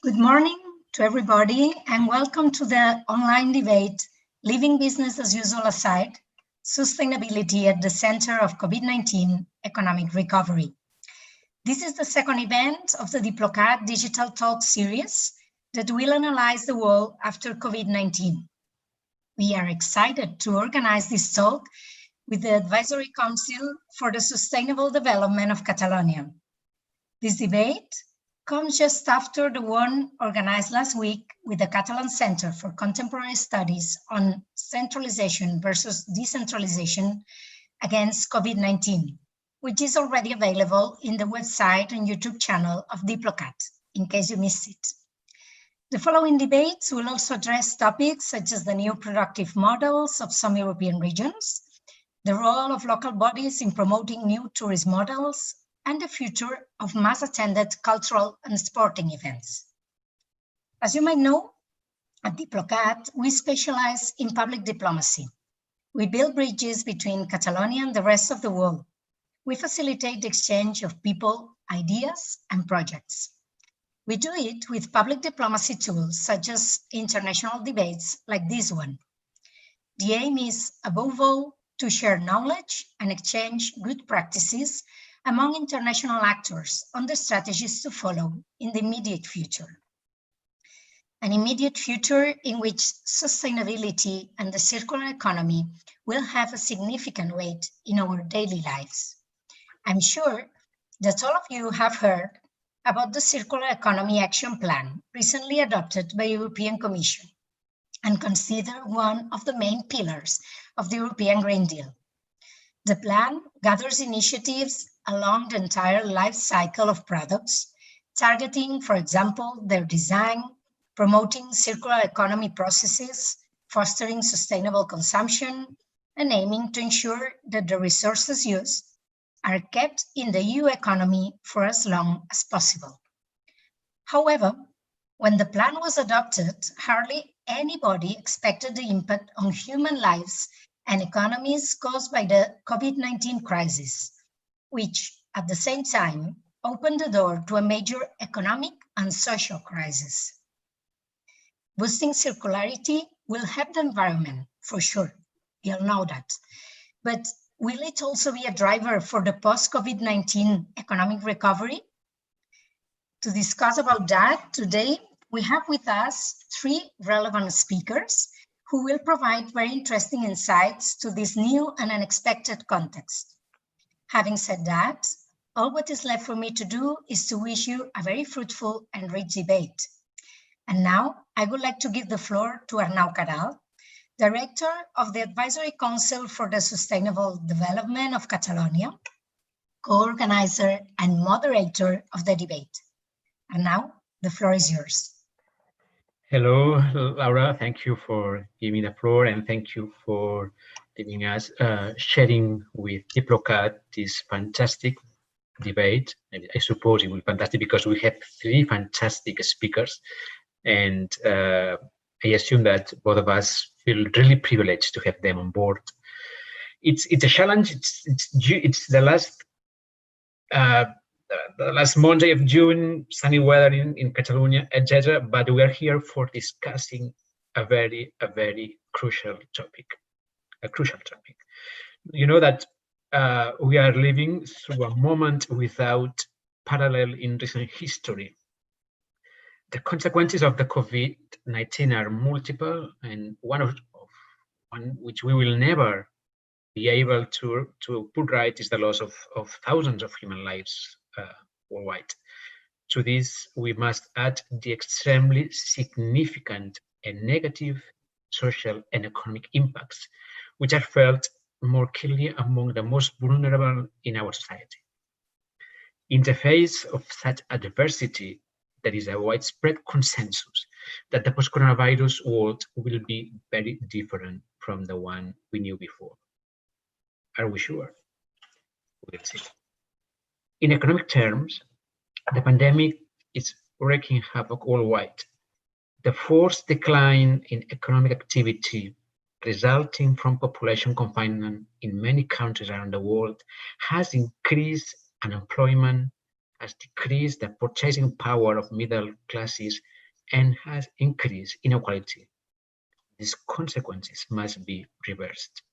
Good morning to everybody and welcome to the online debate, Leaving Business as Usual Aside, Sustainability at the Center of COVID-19 Economic Recovery. This is the second event of the Diplocat Digital Talk series that will analyze the world after COVID-19. We are excited to organize this talk with the Advisory Council for the Sustainable Development of Catalonia. This debate comes just after the one organized last week with the Catalan Center for Contemporary Studies on Centralization versus Decentralization against COVID-19, which is already available in the website and YouTube channel of Diplocat, in case you missed it. The following debates will also address topics such as the new productive models of some European regions, the role of local bodies in promoting new tourist models, and the future of mass-attended cultural and sporting events. As you might know, at Diplocat, we specialize in public diplomacy. We build bridges between Catalonia and the rest of the world. We facilitate the exchange of people, ideas, and projects. We do it with public diplomacy tools such as international debates like this one. The aim is, above all, to share knowledge and exchange good practices among international actors on the strategies to follow in the immediate future. An immediate future in which sustainability and the circular economy will have a significant weight in our daily lives. I'm sure that all of you have heard about the Circular Economy Action Plan recently adopted by the European Commission and considered one of the main pillars of the European Green Deal. The plan gathers initiatives along the entire life cycle of products, targeting, for example, their design, promoting circular economy processes, fostering sustainable consumption, and aiming to ensure that the resources used are kept in the EU economy for as long as possible. However, when the plan was adopted, hardly anybody expected the impact on human lives and economies caused by the COVID-19 crisis, which at the same time opened the door to a major economic and social crisis. Boosting circularity will help the environment, for sure, you'll know that. But will it also be a driver for the post-COVID-19 economic recovery? To discuss about that today, we have with us three relevant speakers who will provide very interesting insights to this new and unexpected context. Having said that, all what is left for me to do is to wish you a very fruitful and rich debate. And now I would like to give the floor to Arnau Caral, Director of the Advisory Council for the Sustainable Development of Catalonia, co-organizer and moderator of the debate. Arnau, the floor is yours. Hello, Laura. Thank you for giving the floor and thank you for giving us sharing with Diplocat this fantastic debate. I suppose it will be fantastic because we have three fantastic speakers, and I assume that both of us feel really privileged to have them on board. It's a challenge. It's the last Monday of June, sunny weather in Catalonia, etc. But we are here for discussing a very crucial topic. You know that we are living through a moment without parallel in recent history. The consequences of the COVID-19 are multiple, and one which we will never be able to put right is the loss of thousands of human lives worldwide. To this, we must add the extremely significant and negative social and economic impacts, which are felt more keenly among the most vulnerable in our society. In the face of such adversity, there is a widespread consensus that the post-coronavirus world will be very different from the one we knew before. Are we sure? We'll see. In economic terms, the pandemic is wreaking havoc worldwide. The forced decline in economic activity resulting from population confinement in many countries around the world has increased unemployment has decreased the purchasing power of middle classes and has increased inequality. These consequences must be reversed.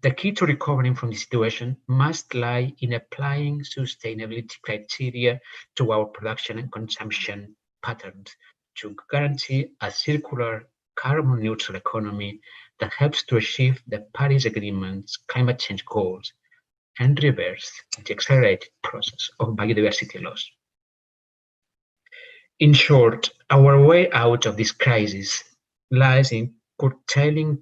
The key to recovering from this situation must lie in applying sustainability criteria to our production and consumption patterns to guarantee a circular, carbon-neutral economy that helps to achieve the Paris Agreement's climate change goals and reverse the accelerated process of biodiversity loss. In short, our way out of this crisis lies in curtailing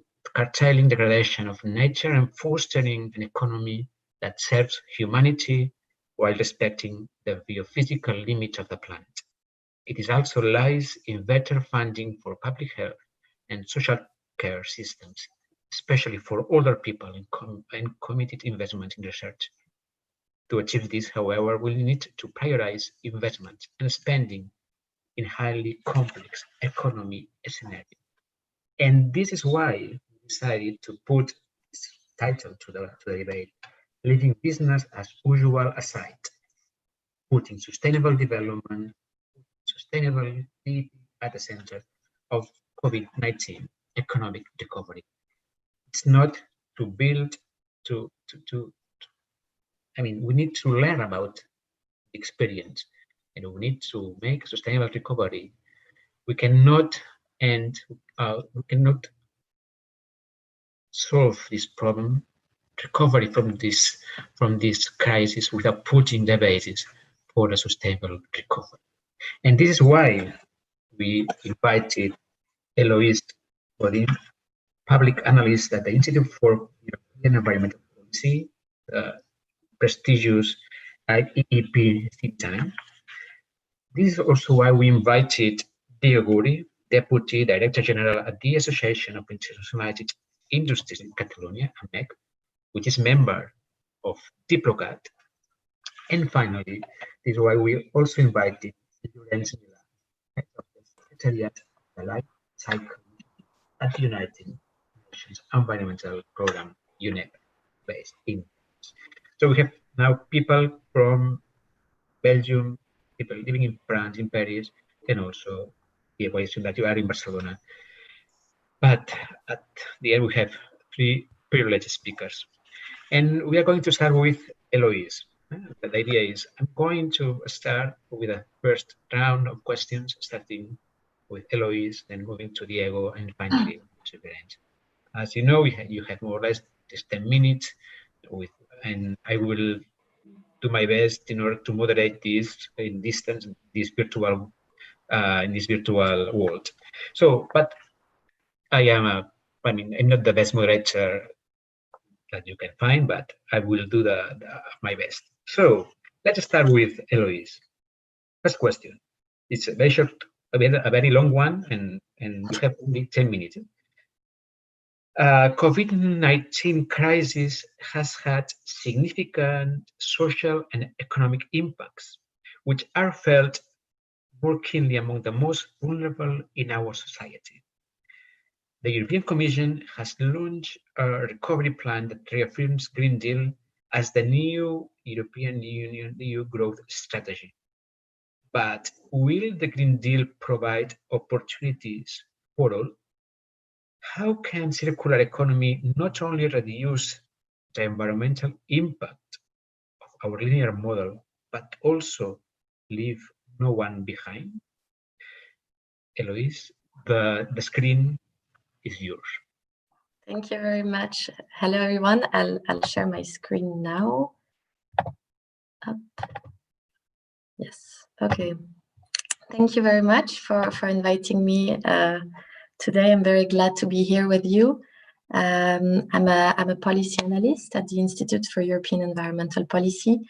degradation of nature and fostering an economy that serves humanity while respecting the biophysical limits of the planet. It also lies in better funding for public health and social care systems, especially for older people, and committed investment in research. To achieve this, however, we need to prioritize investment and spending in highly complex economy scenario. And this is why we decided to put this title to the debate, Leaving Business as Usual Aside, putting sustainable development, sustainability at the center of COVID-19 economic recovery. It's not to build, we need to learn about experience, and we need to make sustainable recovery. We cannot solve this problem, recovery from this crisis, without putting the basis for a sustainable recovery. And this is why we invited Eloise Godin, public analyst at the Institute for European Environmental Policy, prestigious IEP think tank. This is also why we invited Diego Guri, Deputy Director General at the Association of Internationalized Industries in Catalonia, AMEC, which is member of Diplocat. And finally, this is why we also invited Lorenz Mila, head of the Secretariat of the Life Cycle at the United Nations Environmental Program, UNEP, based in. So we have now people from Belgium, people living in France, in Paris, and also the equation that you are in Barcelona. But at the end, we have three privileged speakers. And we are going to start with Eloise. The idea is I'm going to start with a first round of questions, starting with Eloise, then moving to Diego, and finally to Lorenz. As you know, you have more or less just 10 minutes, and I will do my best in order to moderate this in distance, this virtual world. So, but I'm not the best moderator that you can find, but I will do my best. So let's start with Eloise. First question. It's a very short, a very long one, and you have only 10 minutes. COVID-19 crisis has had significant social and economic impacts, which are felt more keenly among the most vulnerable in our society. The European Commission has launched a recovery plan that reaffirms Green Deal as the new European Union EU growth strategy. But will the Green Deal provide opportunities for all? How can circular economy not only reduce the environmental impact of our linear model, but also leave no one behind? Eloise, the screen is yours. Thank you very much. Hello, everyone. I'll share my screen now. Up. Yes. Okay. Thank you very much for inviting me today. I'm very glad to be here with you. I'm a policy analyst at the Institute for European Environmental Policy.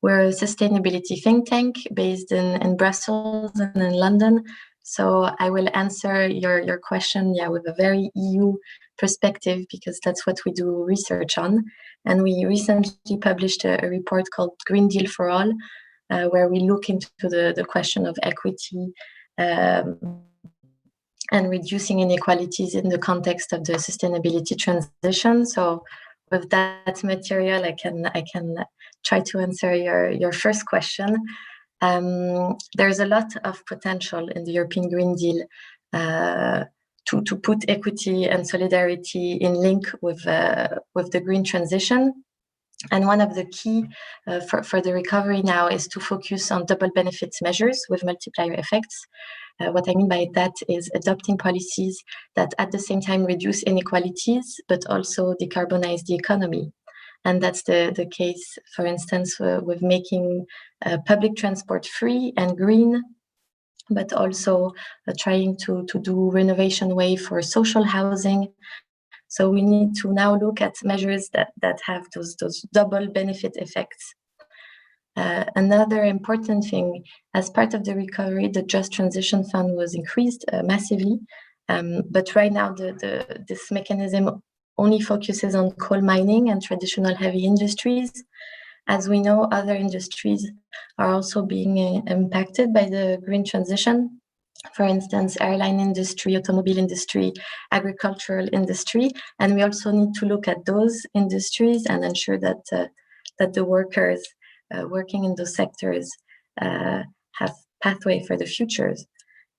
We're a sustainability think tank based in Brussels and in London. So I will answer your question, with a very EU perspective, because that's what we do research on. And we recently published a report called Green Deal for All, where we look into the question of equity and reducing inequalities in the context of the sustainability transition. So with that material, I can try to answer your first question. There's a lot of potential in the European Green Deal to put equity and solidarity in link with the green transition. And one of the key for the recovery now is to focus on double benefits measures with multiplier effects. What I mean by that is adopting policies that at the same time reduce inequalities, but also decarbonize the economy. And that's the case, for instance, with making public transport free and green, but also trying to do renovation way for social housing. So we need to now look at measures that have those double benefit effects. Another important thing, as part of the recovery, the Just Transition Fund was increased massively. But right now, this mechanism only focuses on coal mining and traditional heavy industries. As we know, other industries are also being impacted by the green transition. For instance, airline industry, automobile industry, agricultural industry. And we also need to look at those industries and ensure that the workers working in those sectors have pathway for the futures.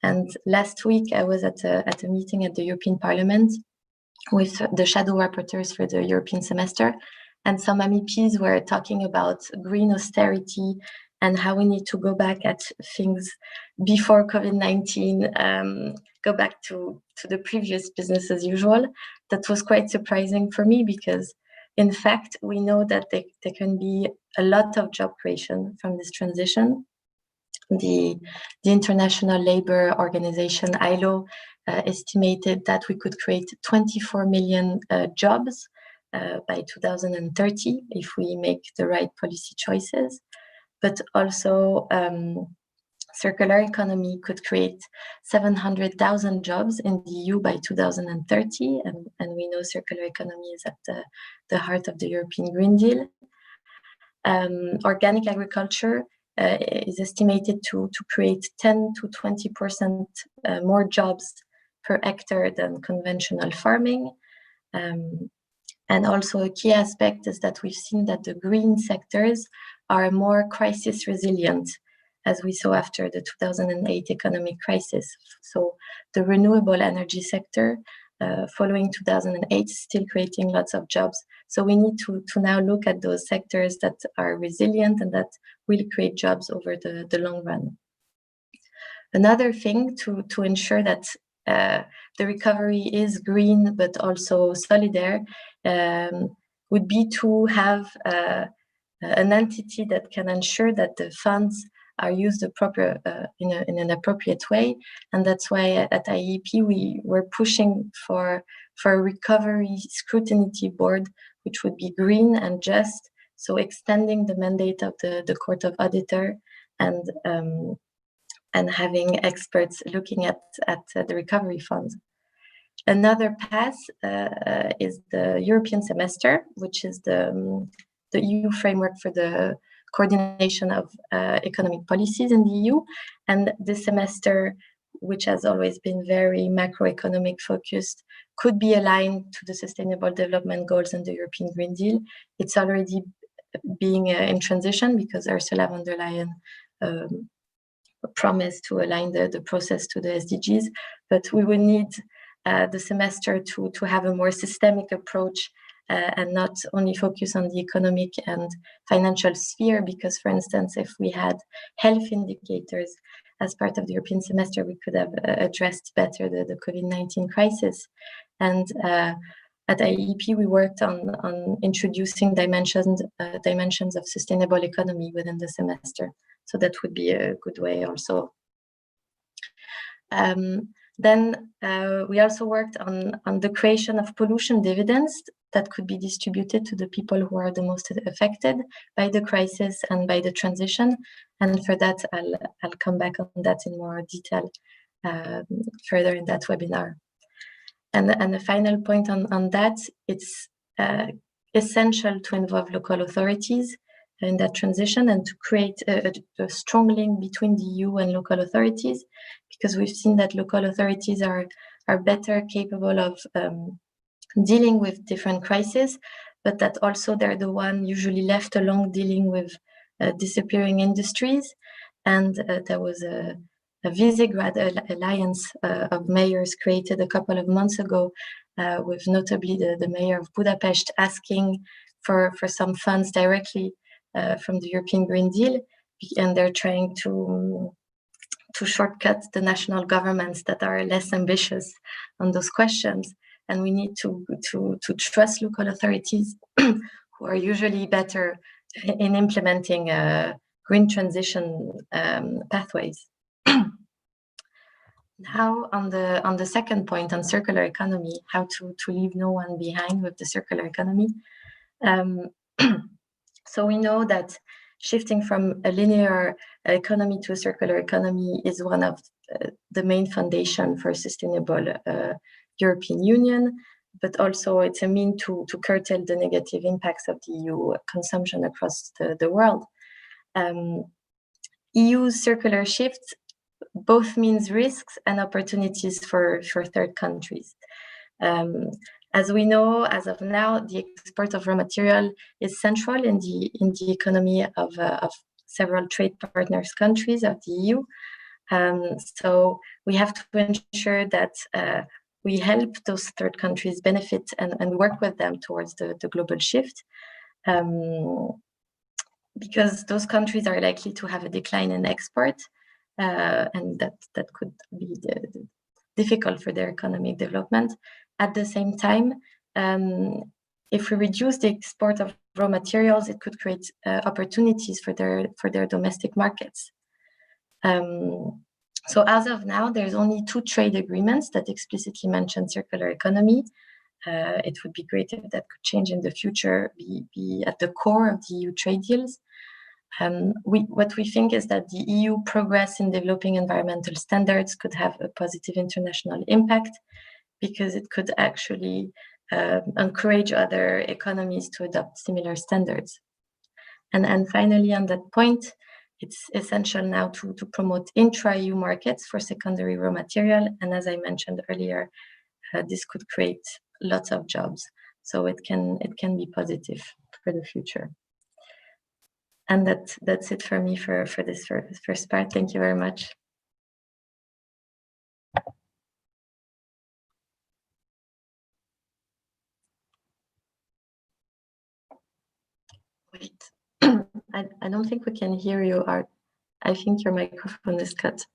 And last week, I was at a meeting at the European Parliament with the shadow rapporteurs for the European semester. And some MEPs were talking about green austerity and how we need to go back at things before COVID-19, go back to the previous business as usual. That was quite surprising for me because, in fact, we know that there can be a lot of job creation from this transition. The International Labour Organization, ILO, estimated that we could create 24 million jobs by 2030 if we make the right policy choices. But also circular economy could create 700,000 jobs in the EU by 2030. And we know circular economy is at the heart of the European Green Deal. Organic agriculture is estimated to create 10 to 20% more jobs per hectare than conventional farming. And also a key aspect is that we've seen that the green sectors are more crisis resilient, as we saw after the 2008 economic crisis. So the renewable energy sector following 2008 is still creating lots of jobs. So we need to now look at those sectors that are resilient and that will create jobs over the long run. Another thing to ensure that the recovery is green but also solidaire would be to have an entity that can ensure that the funds are used in an appropriate way. And that's why at IEP we were pushing for a recovery scrutiny board, which would be green and just, so extending the mandate of the Court of Auditor and having experts looking at the recovery fund. Another path is the European semester, which is the EU framework for the coordination of economic policies in the EU. And this semester, which has always been very macroeconomic focused, could be aligned to the Sustainable Development Goals and the European Green Deal. It's already being in transition because Ursula von der Leyen promised to align the process to the SDGs, but we will need the semester to have a more systemic approach and not only focus on the economic and financial sphere, because, for instance, if we had health indicators as part of the European semester, we could have addressed better the COVID-19 crisis. And at IEP, we worked on introducing dimensions of sustainable economy within the semester. So that would be a good way also. Then we also worked on the creation of pollution dividends that could be distributed to the people who are the most affected by the crisis and by the transition. And for that, I'll come back on that in more detail further in that webinar. And the final point on that, it's essential to involve local authorities in that transition and to create a strong link between the EU and local authorities, because we've seen that local authorities are better capable of dealing with different crises, but that also they're the one usually left alone dealing with disappearing industries. And there was a Visegrad alliance of mayors created a couple of months ago, with notably the mayor of Budapest asking for some funds directly from the European Green Deal, and they're trying to shortcut the national governments that are less ambitious on those questions. And we need to trust local authorities who are usually better in implementing green transition pathways. Now, on the second point on circular economy, how to leave no one behind with the circular economy. So we know that shifting from a linear economy to a circular economy is one of the main foundation for a sustainable European Union, but also it's a mean to curtail the negative impacts of the EU consumption across the world. EU's circular shift both means risks and opportunities for third countries. As we know, as of now, the export of raw material is central in the economy of several trade partners countries of the EU. So we have to ensure that we help those third countries benefit and work with them towards the global shift. Because those countries are likely to have a decline in export, and that could be difficult for their economic development. At the same time, if we reduce the export of raw materials, it could create opportunities for their domestic markets. So as of now, there's only 2 trade agreements that explicitly mention circular economy. It would be great if that could change in the future, be at the core of the EU trade deals. What we think is that the EU progress in developing environmental standards could have a positive international impact, because it could actually encourage other economies to adopt similar standards. And finally, on that point, it's essential now to promote intra-EU markets for secondary raw material. And as I mentioned earlier, this could create lots of jobs. So it can be positive for the future. And that's it for me for this first part. Thank you very much. Wait, I don't think we can hear you, Art. I think your microphone is cut.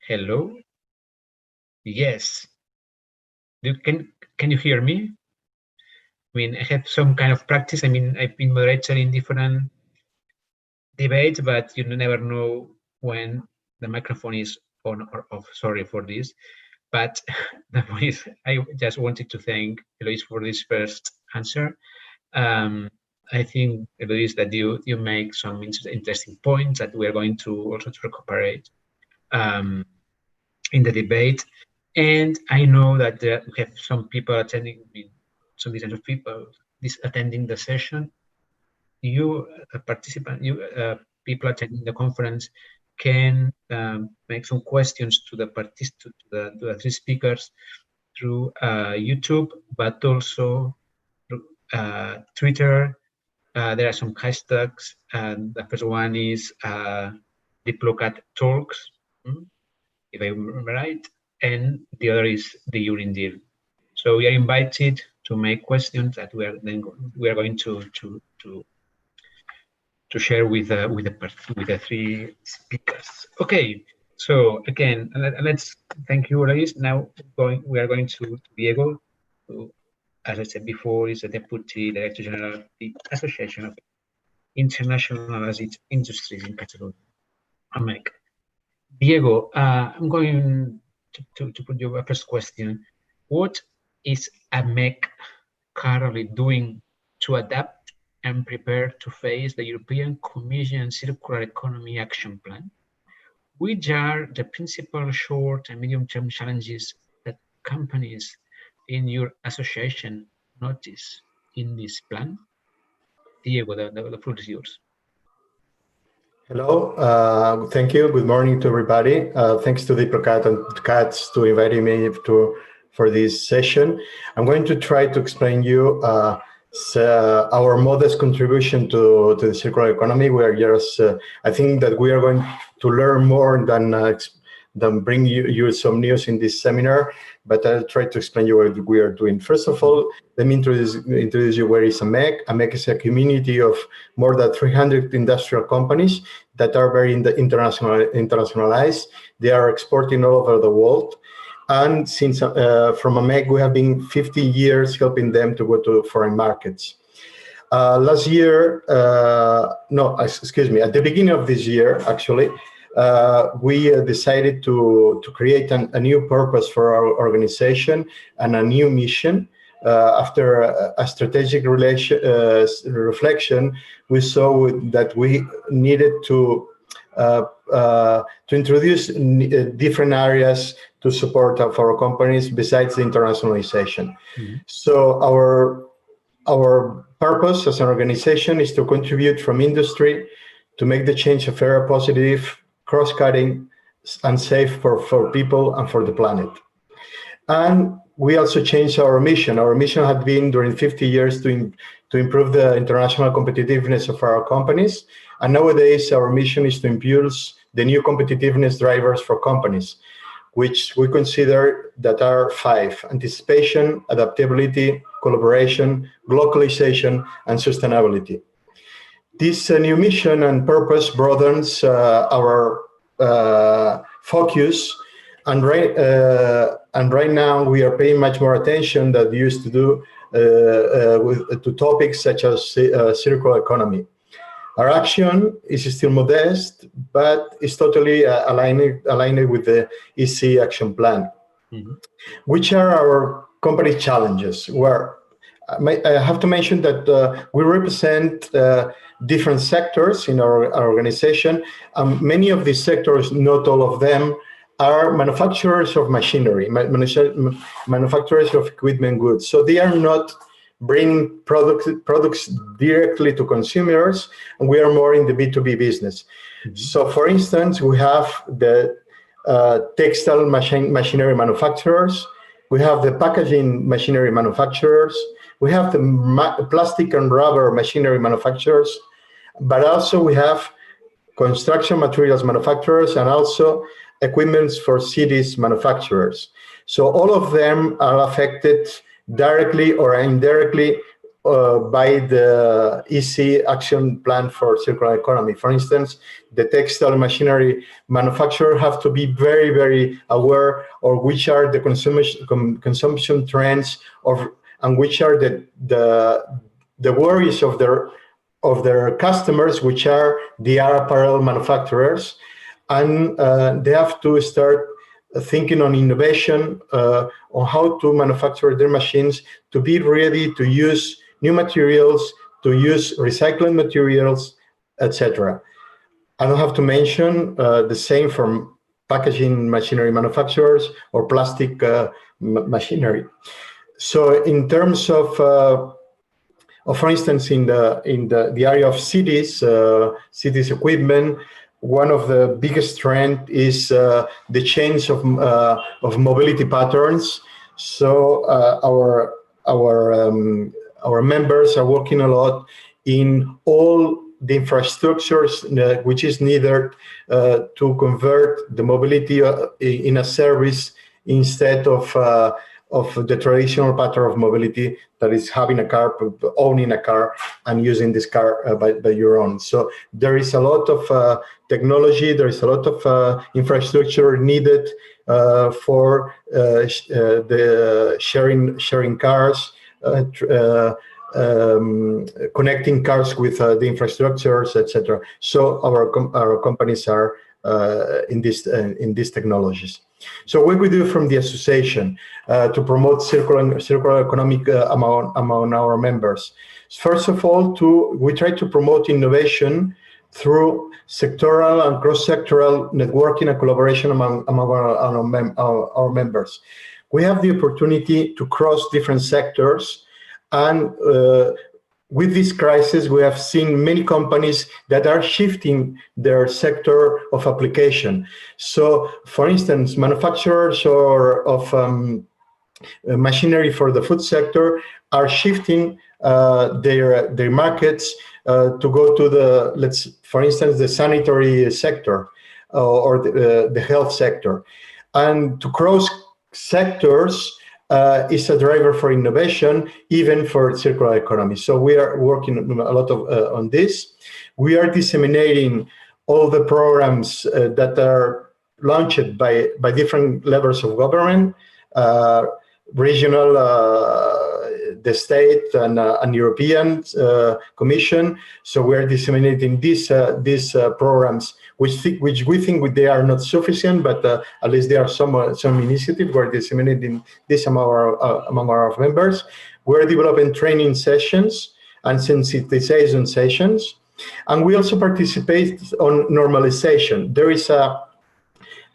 Hello. Yes. Can you hear me? I mean, I have some kind of practice. I mean, I've been moderator in different debates, but you never know when the microphone is on or off. Sorry for this. But the point is, I just wanted to thank Eloise for this first answer. I think, Eloise, that you make some interesting points that we are going to also recuperate in the debate. And I know that we have some people attending, some different of people attending the session. You, people attending the conference, can make some questions to the 3 speakers through YouTube, but also through Twitter. There are some hashtags, and the first one is Diplocat Talks, if I remember right, and the other is the Green Deal. So we are invited to make questions that we are going to share with the 3 speakers. Okay, so again, let's thank you, Eloise. Now we are going to Diego, who, as I said before, is the Deputy Director General of the Association of International Industries in Catalonia, AMEC. Diego, I'm going to put you a first question. What is AMEC currently doing to adapt and prepare to face the European Commission Circular Economy Action Plan? Which are the principal short and medium-term challenges that companies in your association notice in this plan? Diego, the floor is yours. Hello, thank you. Good morning to everybody. Thanks to DIPROCAT and CATS to inviting me for this session. I'm going to try to explain you our modest contribution to the circular economy. We are just, I think that we are going to learn more than bring you some news in this seminar, but I'll try to explain you what we are doing. First of all, let me introduce you where is AMEC. AMEC is a community of more than 300 industrial companies that are very internationalized. They are exporting all over the world. And since from AMEC, we have been 50 years helping them to go to foreign markets. Last year, excuse me, at the beginning of this year, actually, we decided to create a new purpose for our organization and a new mission. After a strategic reflection, we saw that we needed to introduce different areas to support our companies besides the internationalization. Mm-hmm. So our purpose as an organization is to contribute from industry to make the change a fairer, positive, cross-cutting, and safe for people and for the planet. And we also changed our mission. Our mission had been during 50 years to improve the international competitiveness of our companies. And nowadays, our mission is to impulse the new competitiveness drivers for companies, which we consider that are 5: anticipation, adaptability, collaboration, localization, and sustainability. This new mission and purpose broadens our focus, and right now we are paying much more attention than we used to do to topics such as circular economy. Our action is still modest, but it's totally aligned with the EC action plan. Mm-hmm. Which are our company challenges? I have to mention that we represent different sectors in our organization. Many of these sectors, not all of them, are manufacturers of machinery, manufacturers of equipment goods. So they are not bringing products directly to consumers, and we are more in the B2B business. Mm-hmm. So for instance, we have the textile machinery manufacturers, we have the packaging machinery manufacturers, we have the plastic and rubber machinery manufacturers, but also we have construction materials manufacturers and also equipment for cities manufacturers. So all of them are affected directly or indirectly by the EC action plan for circular economy. For instance, the textile machinery manufacturer have to be very, very aware of which are the consumption trends and which are the worries of their customers, which are the apparel manufacturers, and they have to start thinking on innovation, on how to manufacture their machines to be ready to use new materials, to use recycling materials, etc. I don't have to mention the same from packaging machinery manufacturers or plastic machinery. So in terms of for instance, in the area of cities equipment, one of the biggest trend is the change of mobility patterns. So our members are working a lot in all the infrastructures which is needed to convert the mobility in a service instead of the traditional pattern of mobility that is having a car, owning a car, and using this car by your own. So there is a lot of technology, there is a lot of infrastructure needed for the sharing cars, connecting cars with the infrastructures, etc. So our companies are in these technologies. So what we do from the association to promote circular economic among our members. First of all, we try to promote innovation through sectoral and cross-sectoral networking and collaboration among our members. We have the opportunity to cross different sectors and with this crisis, we have seen many companies that are shifting their sector of application. So, for instance, manufacturers of machinery for the food sector are shifting their markets to go to for instance, the sanitary sector or the health sector. And to cross sectors is a driver for innovation, even for circular economy. So we are working a lot on this. We are disseminating all the programs that are launched by different levels of government, regional, the state, and European Commission. So we are disseminating these programs, which we think they are not sufficient, but at least there are some initiatives. We're disseminating this among our members. We're developing training sessions and sensitization sessions, and we also participate on normalization. There is a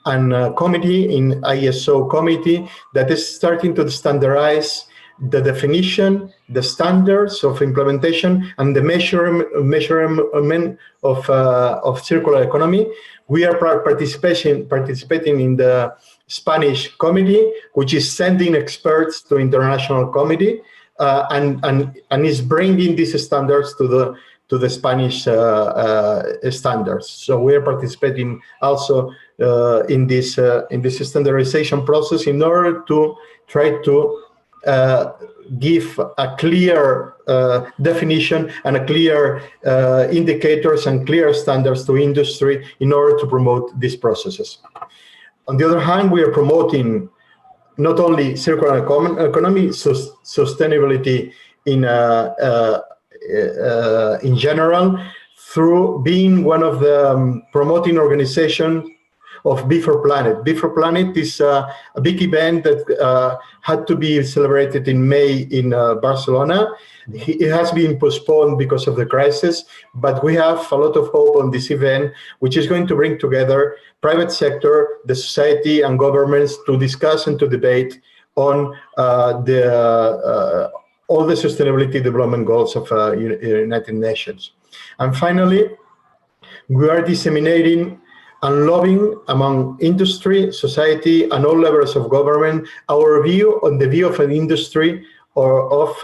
committee in ISO committee that is starting to standardize the definition, the standards of implementation, and the measurement of circular economy. We are participating in the Spanish committee, which is sending experts to international committee, and is bringing these standards to the Spanish standards. So we are participating also in this standardization process in order to try to give a clear definition and a clear indicators and clear standards to industry in order to promote these processes. On the other hand, we are promoting not only circular economy, sustainability in general, through being one of the promoting organizations of B4Planet. B4Planet is a big event that had to be celebrated in May in Barcelona. It has been postponed because of the crisis, but we have a lot of hope on this event, which is going to bring together private sector, the society, and governments to discuss and to debate on all the sustainability development goals of United Nations. And finally, we are disseminating and lobbying among industry, society, and all levels of government our view on the view of an industry or of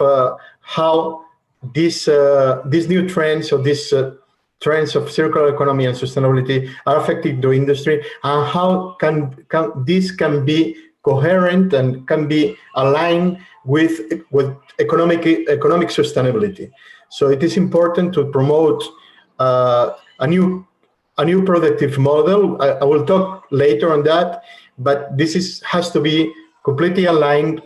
how these new trends or these trends of circular economy and sustainability are affecting the industry, and how this can be coherent and can be aligned with economic sustainability. So it is important to promote a new productive model. I will talk later on that, but this has to be completely aligned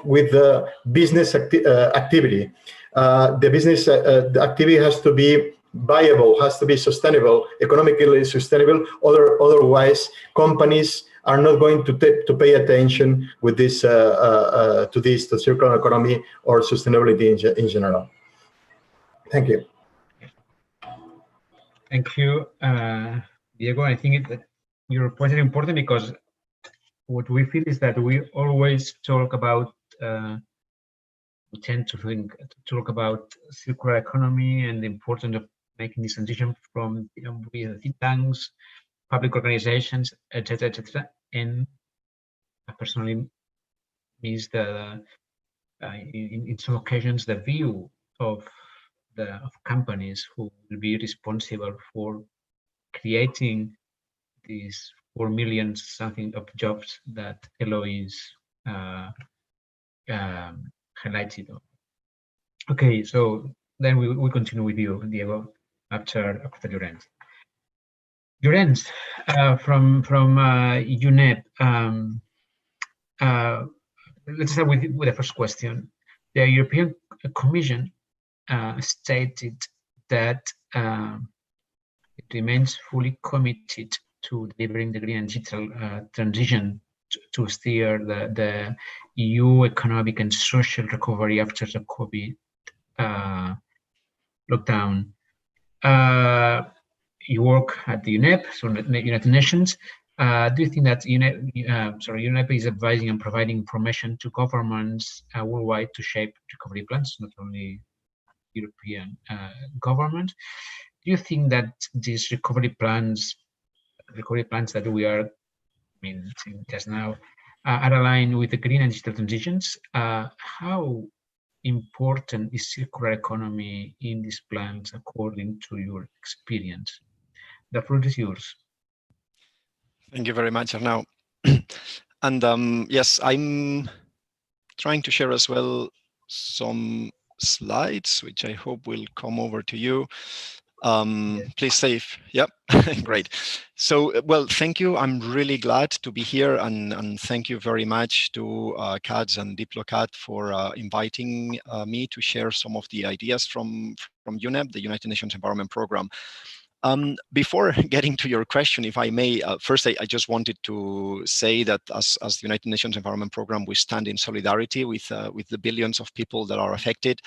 with the business activity. The business activity has to be viable, has to be sustainable, economically sustainable. Otherwise, companies are not going to pay attention with this to circular economy or sustainability in general. Thank you. Thank you, Diego. I think your point is important because what we feel is that we always talk about, we tend to talk about circular economy and the importance of making this transition from think tanks, public organizations, etc., etc. And I personally miss in some occasions the view of companies who will be responsible for creating these 4 million something of jobs that Eloise highlighted. Okay, so then we continue with you, Diego, after Llorenç. Llorenç, from UNEP. Let's start with the first question. The European Commission stated that it remains fully committed to delivering the green and digital transition to steer the EU economic and social recovery after the COVID lockdown. You work at the UNEP, so United Nations. Do you think that UNEP is advising and providing information to governments worldwide to shape recovery plans, not only European government. Do you think that these recovery plans that we are seeing just now are aligned with the green and digital transitions? How important is circular economy in these plans according to your experience? The floor is yours. Thank you very much, Arnau. And yes, I'm trying to share as well some slides, which I hope will come over to you. Please save. Yep, great. So, well, thank you. I'm really glad to be here, and thank you very much to CADS and Diplocat for inviting me to share some of the ideas from UNEP, the United Nations Environment Programme. Before getting to your question, if I may, first I just wanted to say that as the United Nations Environment Programme, we stand in solidarity with the billions of people that are affected.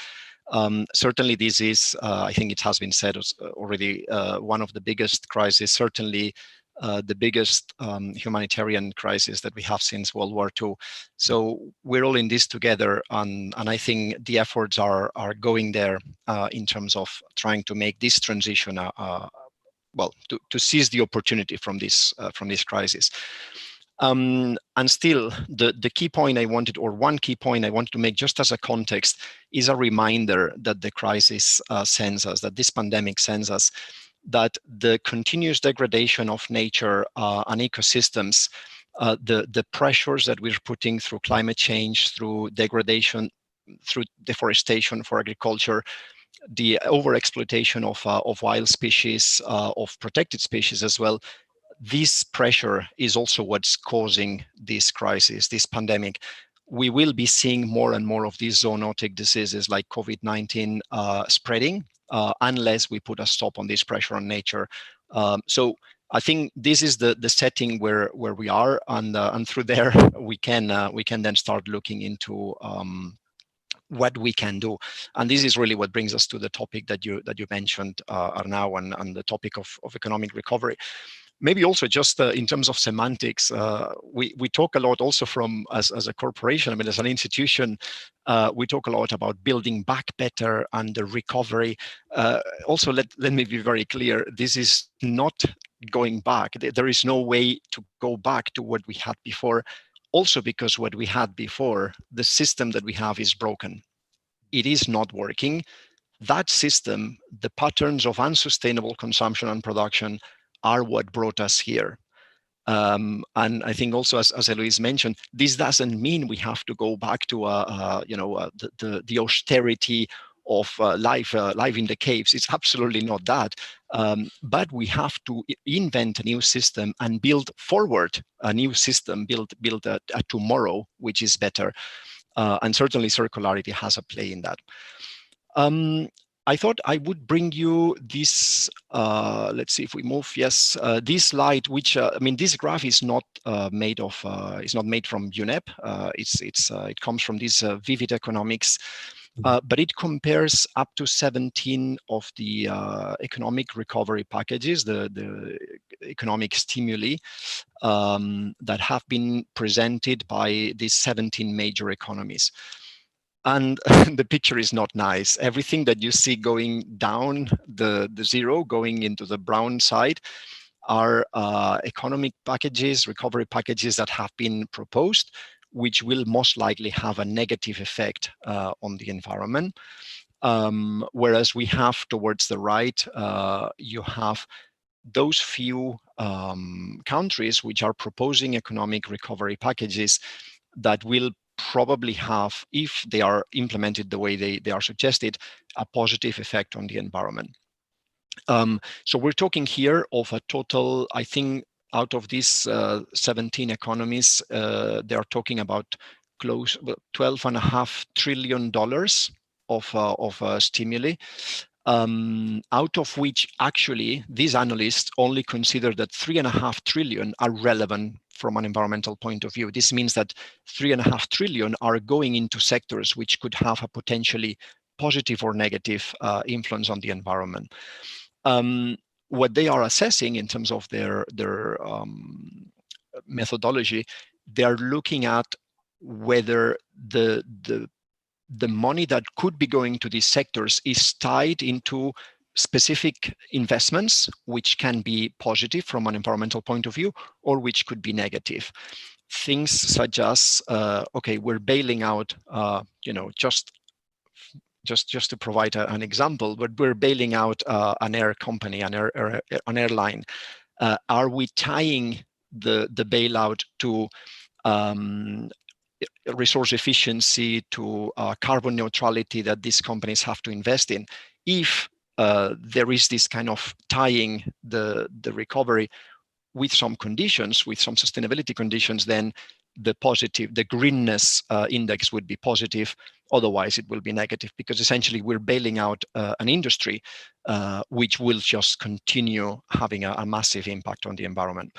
Certainly this is, I think it has been said already, one of the biggest crises, certainly the biggest humanitarian crisis that we have since World War II. So we're all in this together, and I think the efforts are going there in terms of trying to make this transition well, to seize the opportunity from this crisis. And still, the key point I wanted, or one key point I wanted to make just as a context, is a reminder that the crisis sends us, that this pandemic sends us, that the continuous degradation of nature and ecosystems, the pressures that we're putting through climate change, through degradation, through deforestation for agriculture, the overexploitation of wild species, of protected species as well, this pressure is also what's causing this crisis, this pandemic. We will be seeing more and more of these zoonotic diseases like COVID-19 spreading unless we put a stop on this pressure on nature. So I think this is the setting where we are, and through there we can then start looking into what we can do. And this is really what brings us to the topic that you mentioned, Arnau, and the topic of economic recovery. Maybe also just in terms of semantics, we talk a lot also from as a corporation, I mean, as an institution, we talk a lot about building back better and the recovery. Also, let me be very clear, this is not going back. There is no way to go back to what we had before. Also because what we had before, the system that we have is broken. It is not working. That system, the patterns of unsustainable consumption and production are what brought us here. And I think also, as Eloise mentioned, this doesn't mean we have to go back to the austerity of life in the caves. It's absolutely not that. But we have to invent a new system and build forward a new system, build a tomorrow which is better. And certainly circularity has a play in that. I thought I would bring you this, let's see if we move, yes, this slide, which, I mean, this graph is not made of, it's not made from UNEP, it comes from this Vivid Economics, but it compares up to 17 of the economic recovery packages, the economic stimuli that have been presented by these 17 major economies. And the picture is not nice. Everything that you see going down the zero, going into the brown side, are economic packages, recovery packages that have been proposed, which will most likely have a negative effect on the environment. Whereas we have towards the right, you have those few countries which are proposing economic recovery packages that will probably have, if they are implemented the way they are suggested, a positive effect on the environment. So we're talking here of a total, I think, out of these 17 economies, they are talking about close $12.5 trillion of stimuli. Out of which actually these analysts only consider that 3.5 trillion are relevant from an environmental point of view. This means that 3.5 trillion are going into sectors which could have a potentially positive or negative influence on the environment. What they are assessing in terms of their methodology, they are looking at whether the the money that could be going to these sectors is tied into specific investments, which can be positive from an environmental point of view, or which could be negative. Things such as, okay, we're bailing out, just to provide an example, but we're bailing out an air company, an airline. Are we tying the bailout to resource efficiency, to carbon neutrality that these companies have to invest in? If there is this kind of tying the recovery with some conditions, with some sustainability conditions, then the greenness index would be positive. Otherwise, it will be negative, because essentially we're bailing out an industry which will just continue having a massive impact on the environment.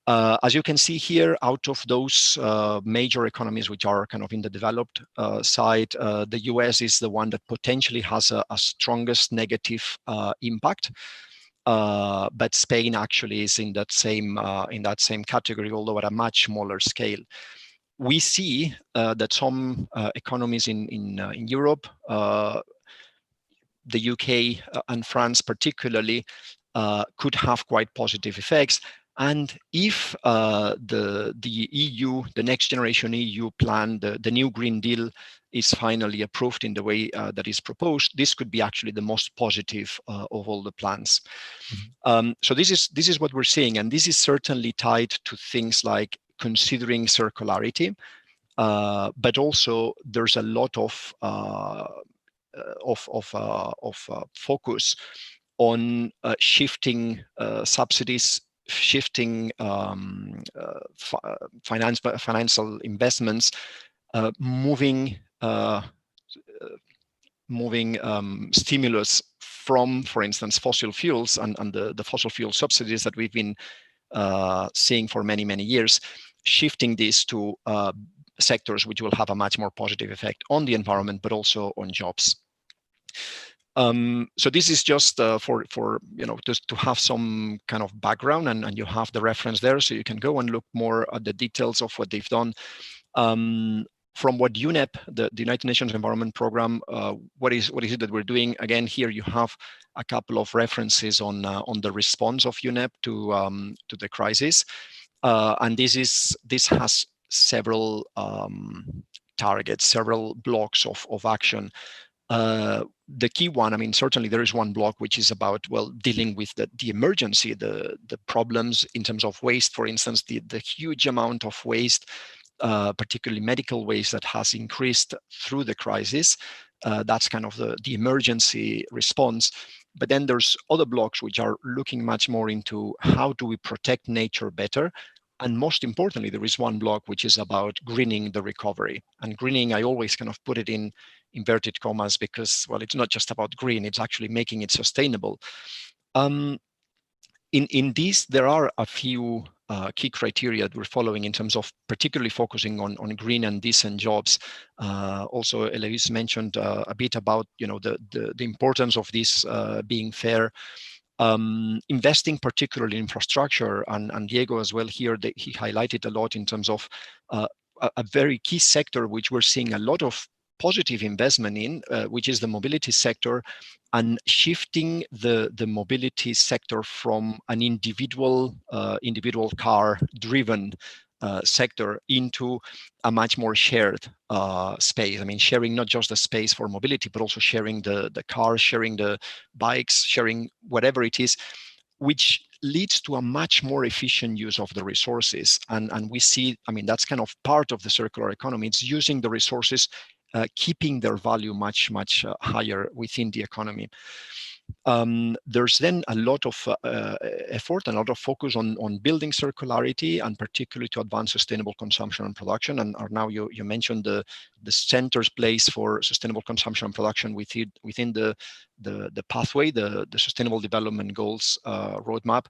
As you can see here, out of those major economies which are kind of in the developed side, the US is the one that potentially has a strongest negative impact. But Spain actually is in that same category, although at a much smaller scale. We see that some economies in Europe, the UK and France particularly, could have quite positive effects. And if the EU, the next generation EU plan, the new Green Deal, is finally approved in the way that is proposed, this could be actually the most positive of all the plans. So this is what we're seeing, and this is certainly tied to things like considering circularity, but also there's a lot of focus on shifting financial investments, moving stimulus from, for instance, fossil fuels and the fossil fuel subsidies that we've been seeing for many, many years, shifting this to sectors which will have a much more positive effect on the environment, but also on jobs. So this is just for just to have some kind of background, and you have the reference there, so you can go and look more at the details of what they've done. From what UNEP, the United Nations Environment Programme, what is it that we're doing? Again, here you have a couple of references on the response of UNEP to the crisis, and this has several targets, several blocks of action. The key one, I mean, certainly there is one block which is about, well, dealing with the emergency, the problems in terms of waste, for instance, the huge amount of waste, particularly medical waste, that has increased through the crisis. That's kind of the emergency response. But then there's other blocks which are looking much more into how do we protect nature better. And most importantly, there is one block which is about greening the recovery. And greening, I always kind of put it in inverted commas because, well, it's not just about green, it's actually making it sustainable. In these, there are a few key criteria that we're following in terms of particularly focusing on green and decent jobs. Also, Eloise mentioned a bit about the importance of this being fair. Investing particularly in infrastructure, and Diego as well here, he highlighted a lot in terms of a very key sector which we're seeing a lot of positive investment in, which is the mobility sector, and shifting the mobility sector from an individual car driven sector into a much more shared space. I mean, sharing not just the space for mobility, but also sharing the cars, sharing the bikes, sharing whatever it is, which leads to a much more efficient use of the resources. And we see, I mean, that's kind of part of the circular economy. It's using the resources, keeping their value much, much higher within the economy. There's then a lot of effort and a lot of focus on building circularity, and particularly to advance sustainable consumption and production. And Arnaud, you mentioned the center's place for sustainable consumption and production within the pathway, the Sustainable Development Goals roadmap.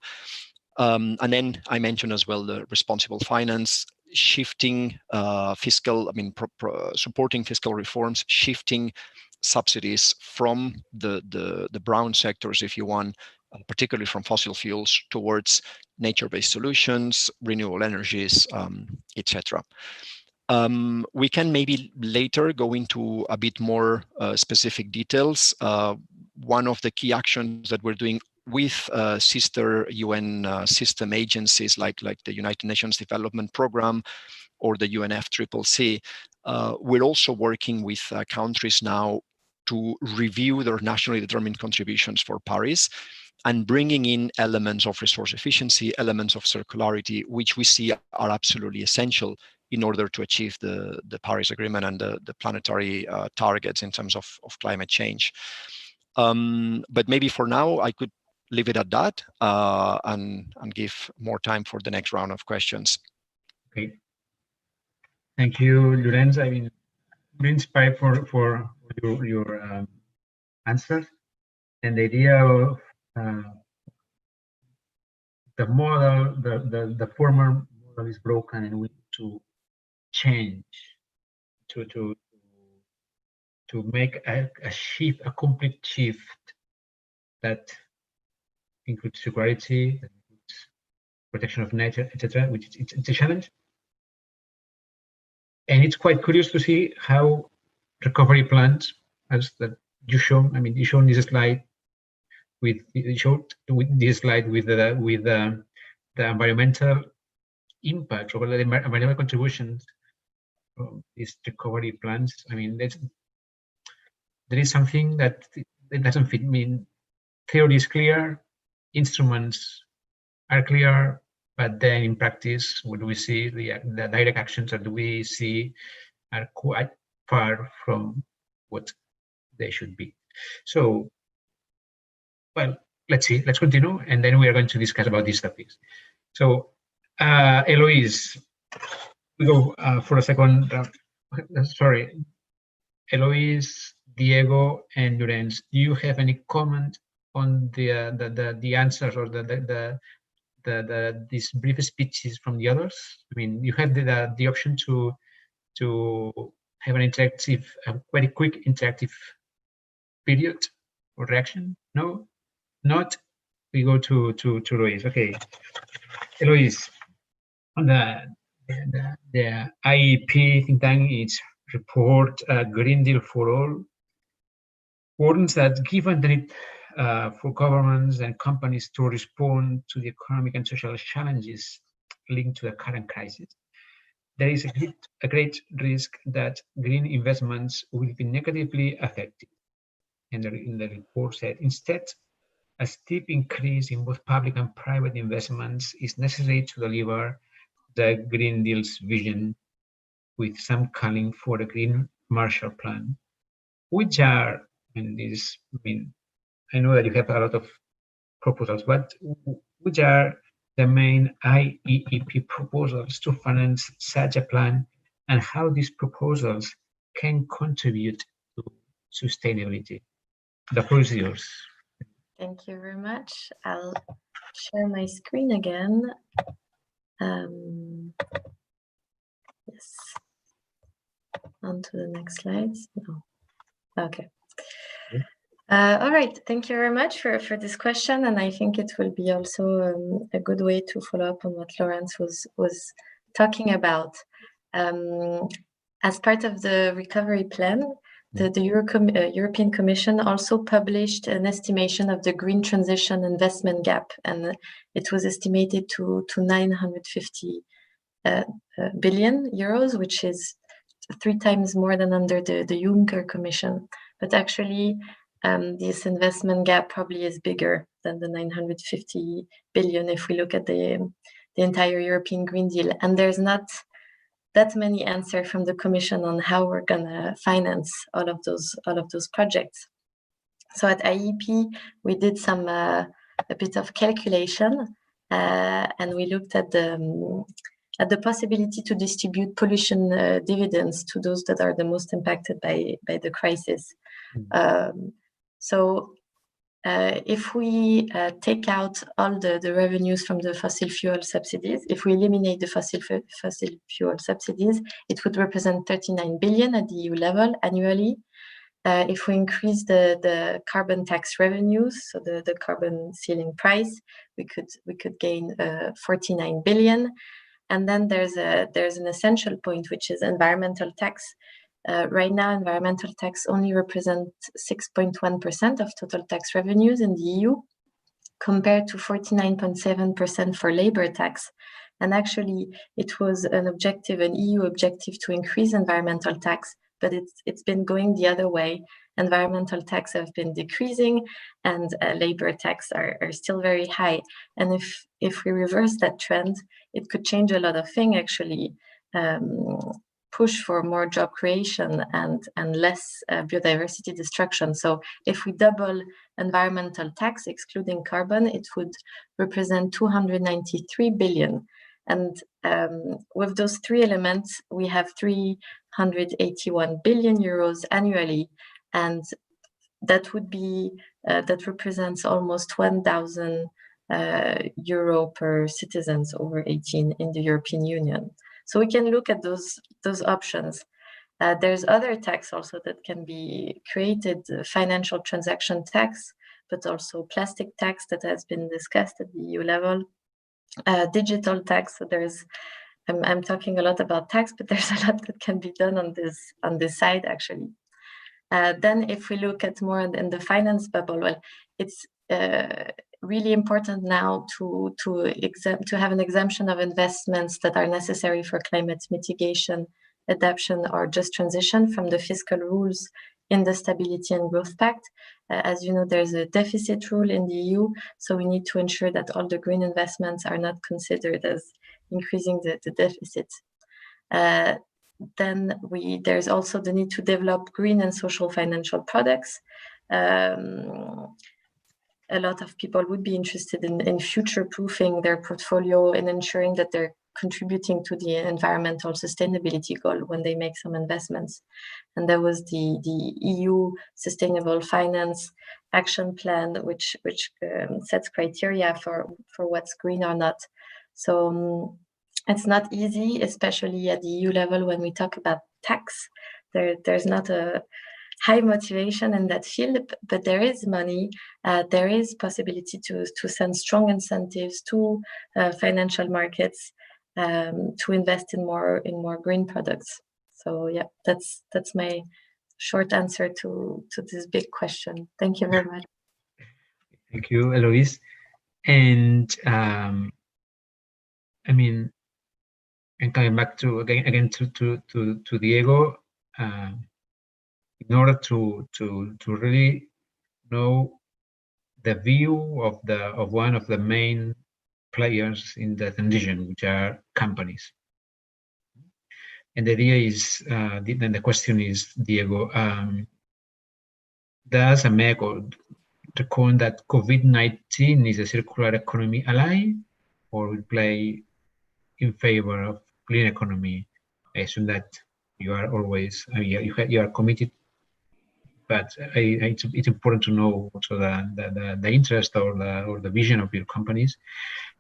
And then I mentioned as well the responsible finance, shifting supporting fiscal reforms, shifting subsidies from the brown sectors, if you want, particularly from fossil fuels, towards nature-based solutions, renewable energies, etc. We can maybe later go into a bit more specific details. One of the key actions that we're doing with sister UN system agencies like the United Nations Development Programme or the UNFCCC, we're also working with countries now to review their nationally determined contributions for Paris and bringing in elements of resource efficiency, elements of circularity, which we see are absolutely essential in order to achieve the Paris Agreement and the planetary targets in terms of climate change. But maybe for now, I could leave it at that and give more time for the next round of questions. Okay. Thank you, Lorenz. I mean, I'm inspired for your answers, and the idea of the model, the former model is broken, and we need to change to make a shift, a complete shift that includes security, that includes protection of nature, etc., which it's a challenge. And it's quite curious to see how recovery plans, as that you show. I mean, you showed this slide with the environmental impact or the environmental contributions from these recovery plans. I mean, there is something that it doesn't fit. I mean, theory is clear, instruments are clear, but then in practice, what do we see? The direct actions that we see are quite far from what they should be. So, well, let's see, let's continue, and then we are going to discuss about these topics. So, Eloise, we go for a second. Sorry, Eloise, Diego, and Lorenz, do you have any comment on the answers or these brief speeches from the others? I mean, you have the option to have an interactive, a very quick interactive period or reaction. No, not. We go to Eloise. Okay, Eloise, on the IEP think tank, its report, Green Deal for All, warns that given the need for governments and companies to respond to the economic and social challenges linked to the current crisis, there is a great risk that green investments will be negatively affected. And the report said, instead, a steep increase in both public and private investments is necessary to deliver the Green Deal's vision, with some calling for a Green Marshall Plan, which are, and this, I mean, I know that you have a lot of proposals, but which are the main IEEP proposals to finance such a plan, and how these proposals can contribute to sustainability? The floor is yours. Thank you very much. I'll share my screen again. Yes. On to the next slides. No. Okay. All right. Thank you very much for this question, and I think it will be also a good way to follow up on what Lorenz was talking about. As part of the recovery plan, the European Commission also published an estimation of the green transition investment gap, and it was estimated to 950 billion euros, which is 3 times more than under the Juncker Commission. But actually, this investment gap probably is bigger than the 950 billion if we look at the entire European Green Deal. And there's not that many answers from the Commission on how we're gonna finance all of those projects. So at IEP, we did some a bit of calculation, and we looked at the possibility to distribute pollution dividends to those that are the most impacted by the crisis. So if we take out all the revenues from the fossil fuel subsidies, if we eliminate the fossil fuel subsidies, it would represent 39 billion at the EU level annually. If we increase the carbon tax revenues, so the carbon ceiling price, we could gain 49 billion. And then there's an essential point, which is environmental tax. Right now, environmental tax only represents 6.1% of total tax revenues in the EU, compared to 49.7% for labor tax. And actually, it was an EU objective to increase environmental tax, but it's been going the other way. Environmental tax have been decreasing, and labor tax are still very high. And if we reverse that trend, it could change a lot of things, actually. Push for more job creation and less biodiversity destruction. So if we double environmental tax, excluding carbon, it would represent 293 billion. And with those three elements, we have 381 billion euros annually. And that would be, that represents almost 1,000 euro per citizens over 18 in the European Union. So we can look at those options. There's other tax also that can be created, financial transaction tax, but also plastic tax that has been discussed at the EU level, digital tax. So I'm talking a lot about tax, but there's a lot that can be done on this side, actually. Then if we look at more in the finance bubble, well, it's really important now to have an exemption of investments that are necessary for climate mitigation, adaptation, or just transition from the fiscal rules in the Stability and Growth Pact. As you know, there's a deficit rule in the EU, so we need to ensure that all the green investments are not considered as increasing the deficit. Then there's also the need to develop green and social financial products. A lot of people would be interested in future-proofing their portfolio and ensuring that they're contributing to the environmental sustainability goal when they make some investments. And there was the EU Sustainable Finance Action Plan, which sets criteria for what's green or not. So it's not easy, especially at the EU level when we talk about tax. There's not a high motivation in that field, but there is money. There is possibility to send strong incentives to financial markets to invest in more green products. So yeah, that's my short answer to this big question. Thank you very much. Thank you, Eloise. And I mean, and coming back to again to Diego. In order to really know the view of one of the main players in the transition, which are companies. And the idea is, then the question is, Diego, does AMECO reckon that COVID-19 is a circular economy ally, or will play in favor of clean economy? I assume that you are always, you are committed, but it's important to know also the interest or the vision of your companies.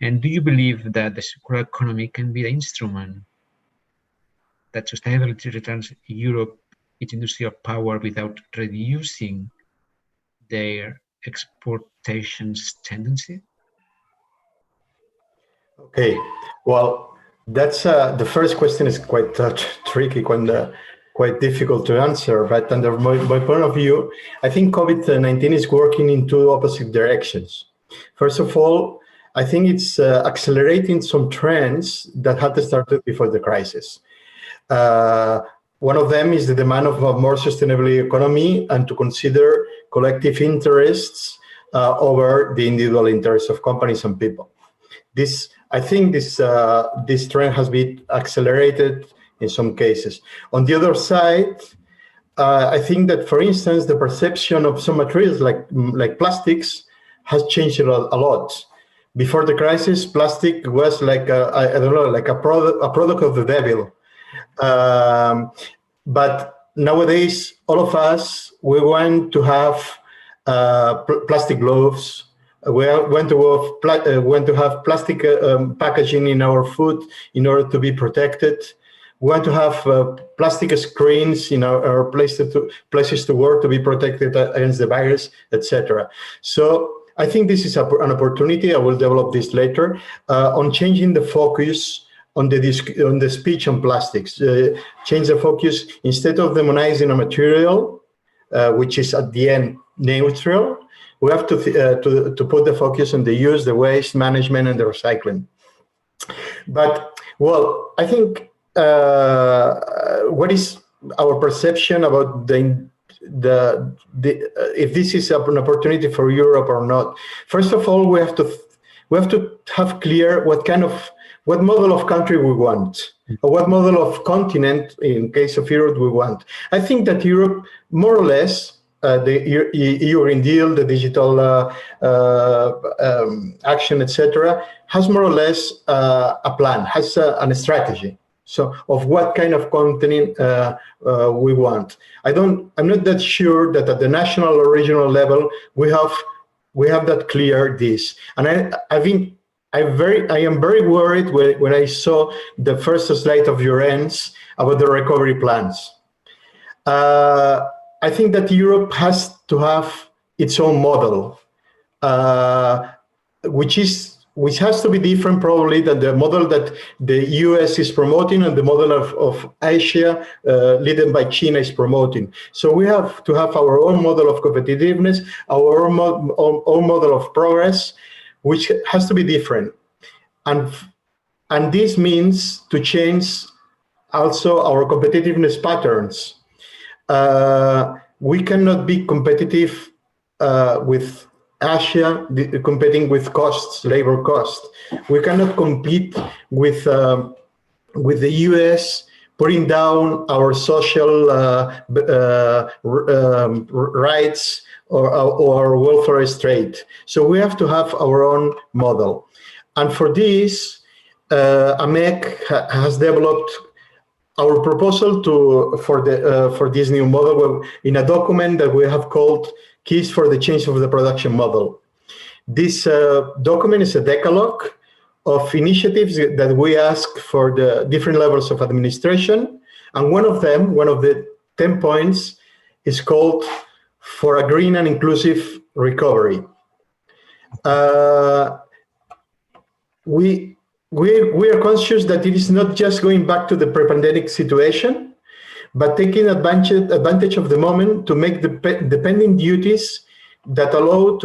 And do you believe that the circular economy can be the instrument that sustainability returns Europe its industrial power without reducing their exportations tendency? Okay, well, that's the first question is quite tricky, quite difficult to answer. But under my point of view, I think COVID-19 is working in two opposite directions. First of all, I think it's accelerating some trends that had started before the crisis. One of them is the demand of a more sustainable economy and to consider collective interests over the individual interests of companies and people. I think this trend has been accelerated in some cases. On the other side, I think that, for instance, the perception of some materials like plastics has changed a lot. Before the crisis, plastic was like a product of the devil. But nowadays, all of us, we want to have plastic gloves. We want to have plastic packaging in our food in order to be protected. We want to have plastic screens in our places to work to be protected against the virus, etc. So I think this is an opportunity. I will develop this later on changing the focus on the speech on plastics. Change the focus, instead of demonizing a material, which is at the end neutral, we have to put the focus on the use, the waste management, and the recycling. But, well, I think what is our perception about if this is an opportunity for Europe or not? First of all, we have to have clear what model of country we want, or what model of continent, in case of Europe, we want. I think that Europe, more or less, the EU Green Deal, the digital action, etc., has more or less a plan, has a strategy. So, of what kind of continent we want. I'm not that sure that at the national or regional level we have that clear this. And I think I am very worried when I saw the first slide of your ends about the recovery plans. I think that Europe has to have its own model, which has to be different probably than the model that the US is promoting and the model of Asia, led by China, is promoting. So we have to have our own model of competitiveness, our own model of progress, which has to be different. And this means to change also our competitiveness patterns. We cannot be competitive with Asia competing with costs, labor costs. We cannot compete with the US putting down our social rights or welfare state. So we have to have our own model. And for this, AMEC has developed our proposal for this new model in a document that we have called Keys for the Change of the Production Model. This document is a decalogue of initiatives that we ask for the different levels of administration. And one of the 10 points is called For a Green and Inclusive Recovery. We are conscious that it is not just going back to the pre-pandemic situation, but taking advantage of the moment to make the pending duties that allow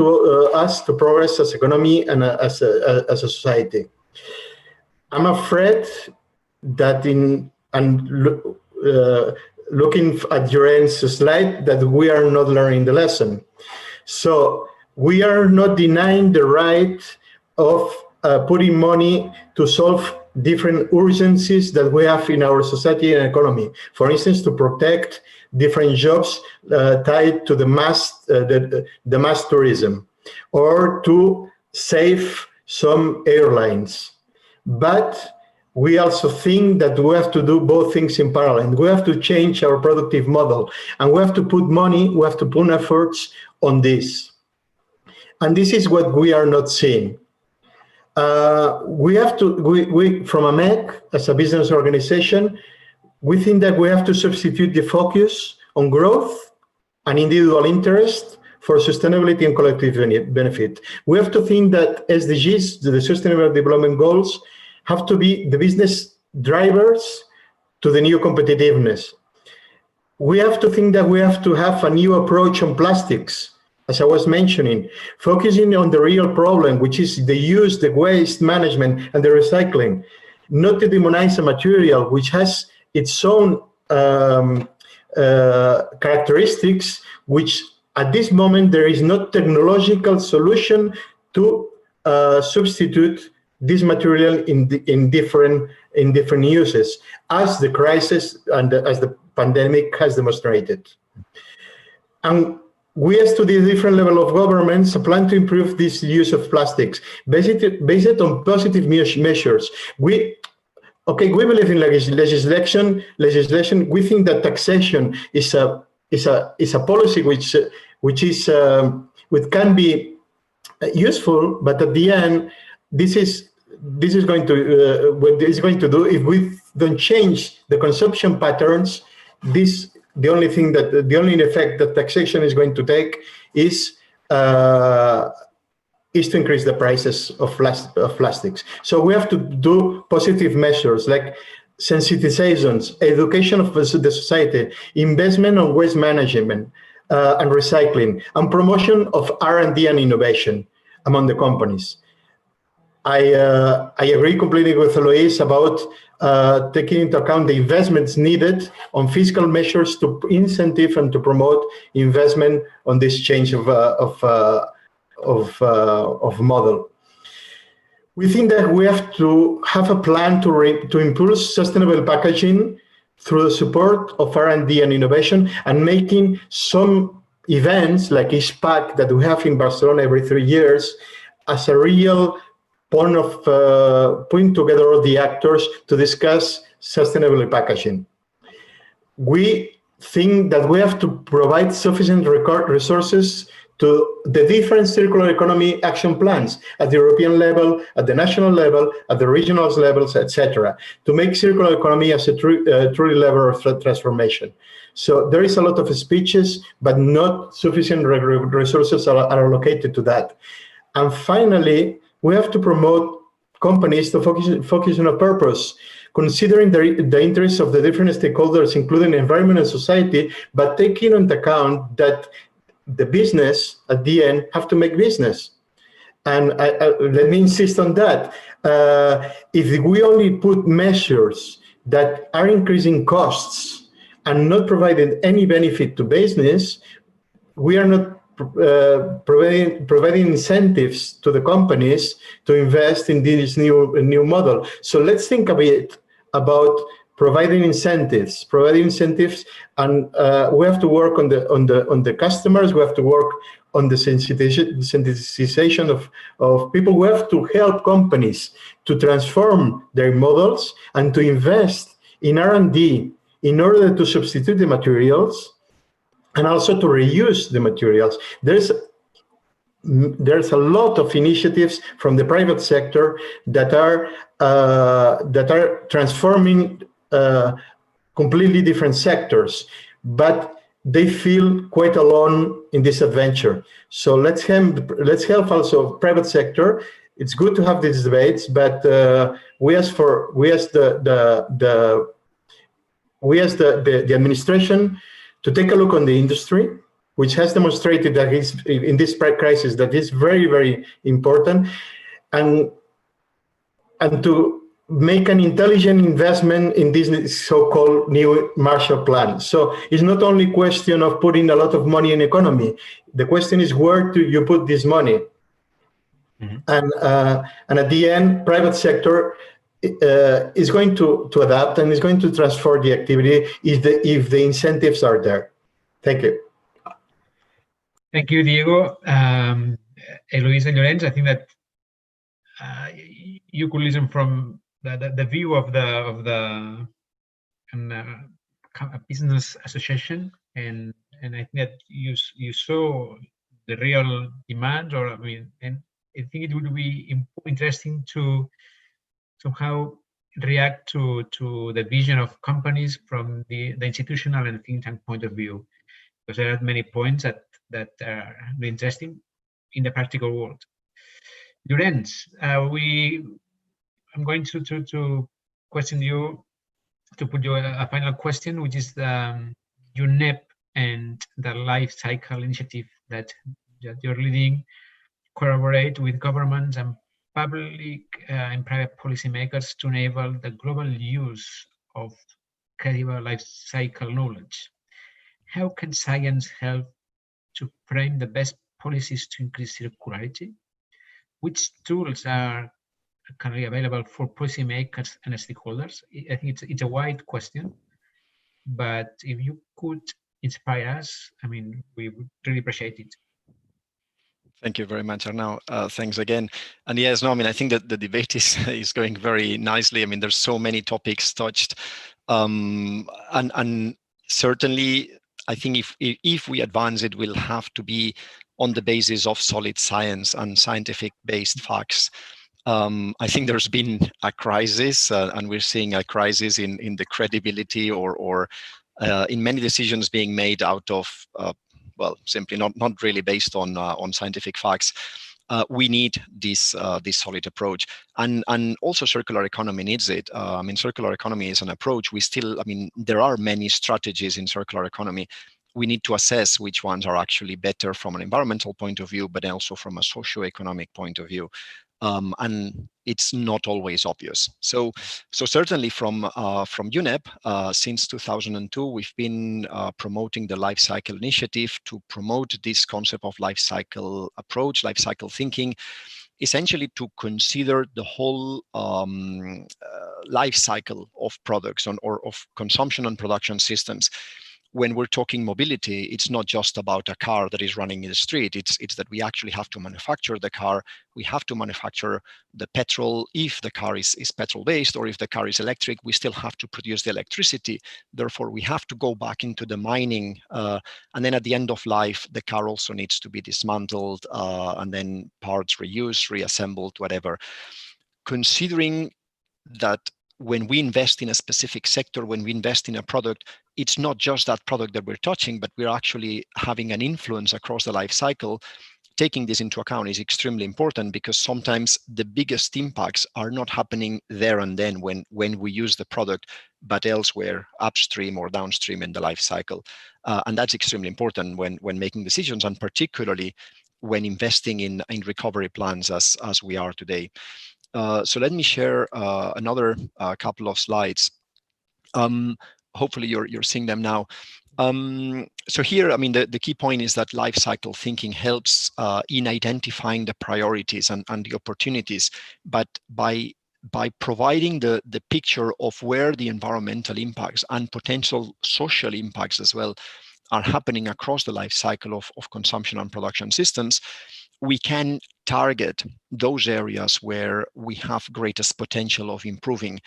us to progress as economy and as a society. I'm afraid that looking at your end slide, that we are not learning the lesson. So we are not denying the right of putting money to solve different urgencies that we have in our society and economy. For instance, to protect different jobs tied to the mass tourism, or to save some airlines. But we also think that we have to do both things in parallel. We have to change our productive model, and we have to put money, we have to put efforts on this. And this is what we are not seeing. We from AMEC, as a business organization, we think that we have to substitute the focus on growth and individual interest for sustainability and collective benefit. We have to think that SDGs, the Sustainable Development Goals, have to be the business drivers to the new competitiveness. We have to think that we have to have a new approach on plastics, as I was mentioning, focusing on the real problem, which is the use, the waste management, and the recycling, not to demonize a material which has its own characteristics, which at this moment there is no technological solution to substitute this material in different uses, as the crisis and as the pandemic has demonstrated. And we, as to the different level of governments, plan to improve this use of plastics based on positive measures. We believe in legislation. We think that taxation is a policy which can be useful, but at the end, this is going to what it's going to do if we don't change the consumption patterns. The only effect that taxation is going to take is is to increase the prices of plastics. So we have to do positive measures like sensitizations, education of the society, investment on waste management and recycling, and promotion of R&D and innovation among the companies. I agree completely with Eloise about taking into account the investments needed on fiscal measures to incentive and to promote investment on this change of model. We think that we have to have a plan to improve sustainable packaging through the support of R&D and innovation, and making some events like ISPAC that we have in Barcelona every 3 years as a real point of putting together all the actors to discuss sustainable packaging. We think that we have to provide sufficient resources to the different circular economy action plans at the European level, at the national level, at the regional levels, etc., to make circular economy as a truly lever of transformation. So there is a lot of speeches, but not sufficient resources are allocated to that. And finally, we have to promote companies to focus on a purpose, considering the interests of the different stakeholders, including environment and society, but taking into account that the business at the end have to make business. And let me insist on that. If we only put measures that are increasing costs and not providing any benefit to business, we are not providing incentives to the companies to invest in this new model. So let's think a bit about providing incentives, and we have to work on the customers. We have to work on the sensitization of people. We have to help companies to transform their models and to invest in R&D in order to substitute the materials, and also to reuse the materials. There's a lot of initiatives from the private sector that are transforming completely different sectors, but they feel quite alone in this adventure. So let's help also private sector. It's good to have these debates, but we as the administration to take a look on the industry, which has demonstrated that in this crisis that is very, very important, and to make an intelligent investment in this so-called new Marshall Plan. So it's not only a question of putting a lot of money in economy. The question is, where do you put this money? Mm-hmm. And at the end, private sector is going to adapt and is going to transfer the activity if the incentives are there. Thank you. Thank you, Diego. Eloise and Llorenç, I think that you could listen from the view of the business association, and I think that you saw the real demand, or and I think it would be interesting to somehow react to the vision of companies from the institutional and think tank point of view, because there are many points that are interesting in the practical world. Llorenç, I'm going to question you, to put you a final question, which is UNEP and the life cycle initiative that you're leading, collaborate with governments and public and private policymakers to enable the global use of credible life cycle knowledge. How can science help to frame the best policies to increase circularity? Which tools are currently available for policymakers and stakeholders? I think it's a wide question, but if you could inspire us, we would really appreciate it. Thank you very much, Arnau. Thanks again. And yes, no, I think that the debate is going very nicely. There's so many topics touched, and certainly, I think if we advance, it will have to be on the basis of solid science and scientific-based facts. I think there's been a crisis, and we're seeing a crisis in the credibility or in many decisions being made out of simply not really based on scientific facts. we need this solid approach, and also circular economy needs it. I mean, circular economy is an approach. There are many strategies in circular economy. We need to assess which ones are actually better from an environmental point of view, but also from a socio-economic point of view. And it's not always obvious. So certainly from UNEP, since 2002, we've been promoting the life cycle initiative to promote this concept of life cycle approach, life cycle thinking, essentially to consider the whole life cycle of products or of consumption and production systems. When we're talking mobility, it's not just about a car that is running in the street. It's that we actually have to manufacture the car. We have to manufacture the petrol. If the car is petrol-based, or if the car is electric, we still have to produce the electricity. Therefore, we have to go back into the mining. And then at the end of life, the car also needs to be dismantled and then parts reused, reassembled, whatever. Considering that when we invest in a specific sector, when we invest in a product, it's not just that product that we're touching, but we're actually having an influence across the life cycle. Taking this into account is extremely important, because sometimes the biggest impacts are not happening there and then when we use the product, but elsewhere, upstream or downstream in the life cycle. And that's extremely important when making decisions, and particularly when investing in recovery plans as we are today. So let me share another couple of slides. Hopefully you're seeing them now. So here, I mean, the key point is that life cycle thinking helps in identifying the priorities and the opportunities, but by providing the picture of where the environmental impacts and potential social impacts as well are happening across the life cycle of consumption and production systems, we can target those areas where we have greatest potential of improving.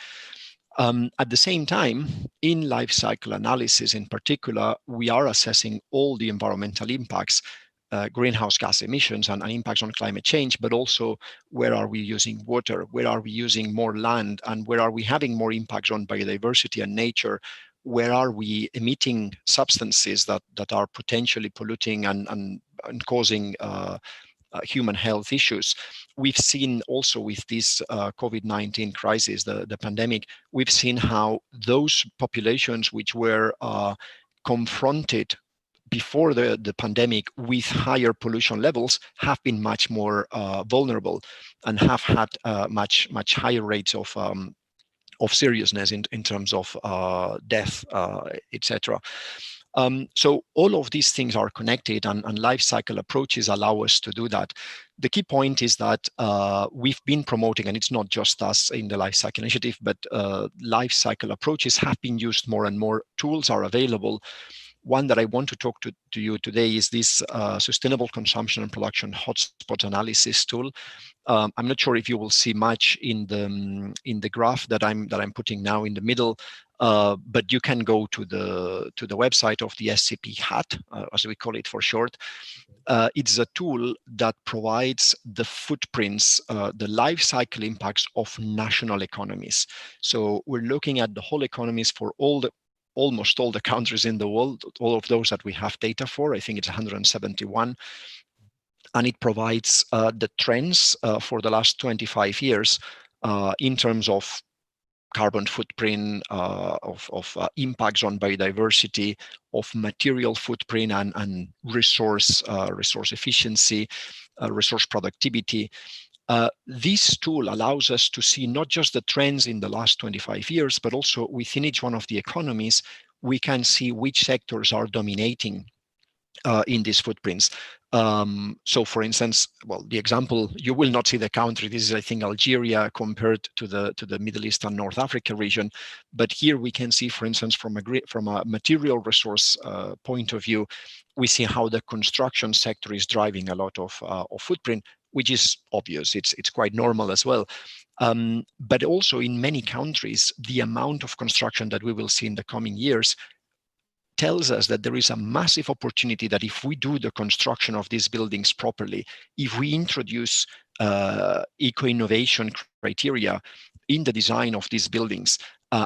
At the same time, in life cycle analysis in particular, we are assessing all the environmental impacts, greenhouse gas emissions and impacts on climate change, but also where are we using water, where are we using more land, and where are we having more impacts on biodiversity and nature, where are we emitting substances that are potentially polluting and causing human health issues. We've seen also with this COVID-19 crisis, the pandemic, we've seen how those populations which were confronted before the pandemic with higher pollution levels have been much more vulnerable and have had much higher rates of seriousness in terms of death, etc. So all of these things are connected, and life cycle approaches allow us to do that. The key point is that we've been promoting, and it's not just us in the life cycle initiative, but life cycle approaches have been used more and more. Tools are available. One that I want to talk to you today is this sustainable consumption and production hotspot analysis tool. I'm not sure if you will see much in the graph that I'm putting now in the middle, but you can go to the website of the SCP HAT, as we call it for short. It's a tool that provides the footprints, the life cycle impacts of national economies. So we're looking at the whole economies for almost all the countries in the world, all of those that we have data for. I think it's 171. And it provides the trends for the last 25 years in terms of carbon footprint, of impacts on biodiversity, of material footprint and resource efficiency, resource productivity. This tool allows us to see not just the trends in the last 25 years, but also within each one of the economies, we can see which sectors are dominating in these footprints. So for instance, well, the example, you will not see the country. This is, I think, Algeria compared to the Middle East and North Africa region. But here we can see, for instance, from a material resource point of view, we see how the construction sector is driving a lot of footprint, which is obvious. It's quite normal as well. But also in many countries, the amount of construction that we will see in the coming years tells us that there is a massive opportunity that if we do the construction of these buildings properly, if we introduce eco-innovation criteria in the design of these buildings,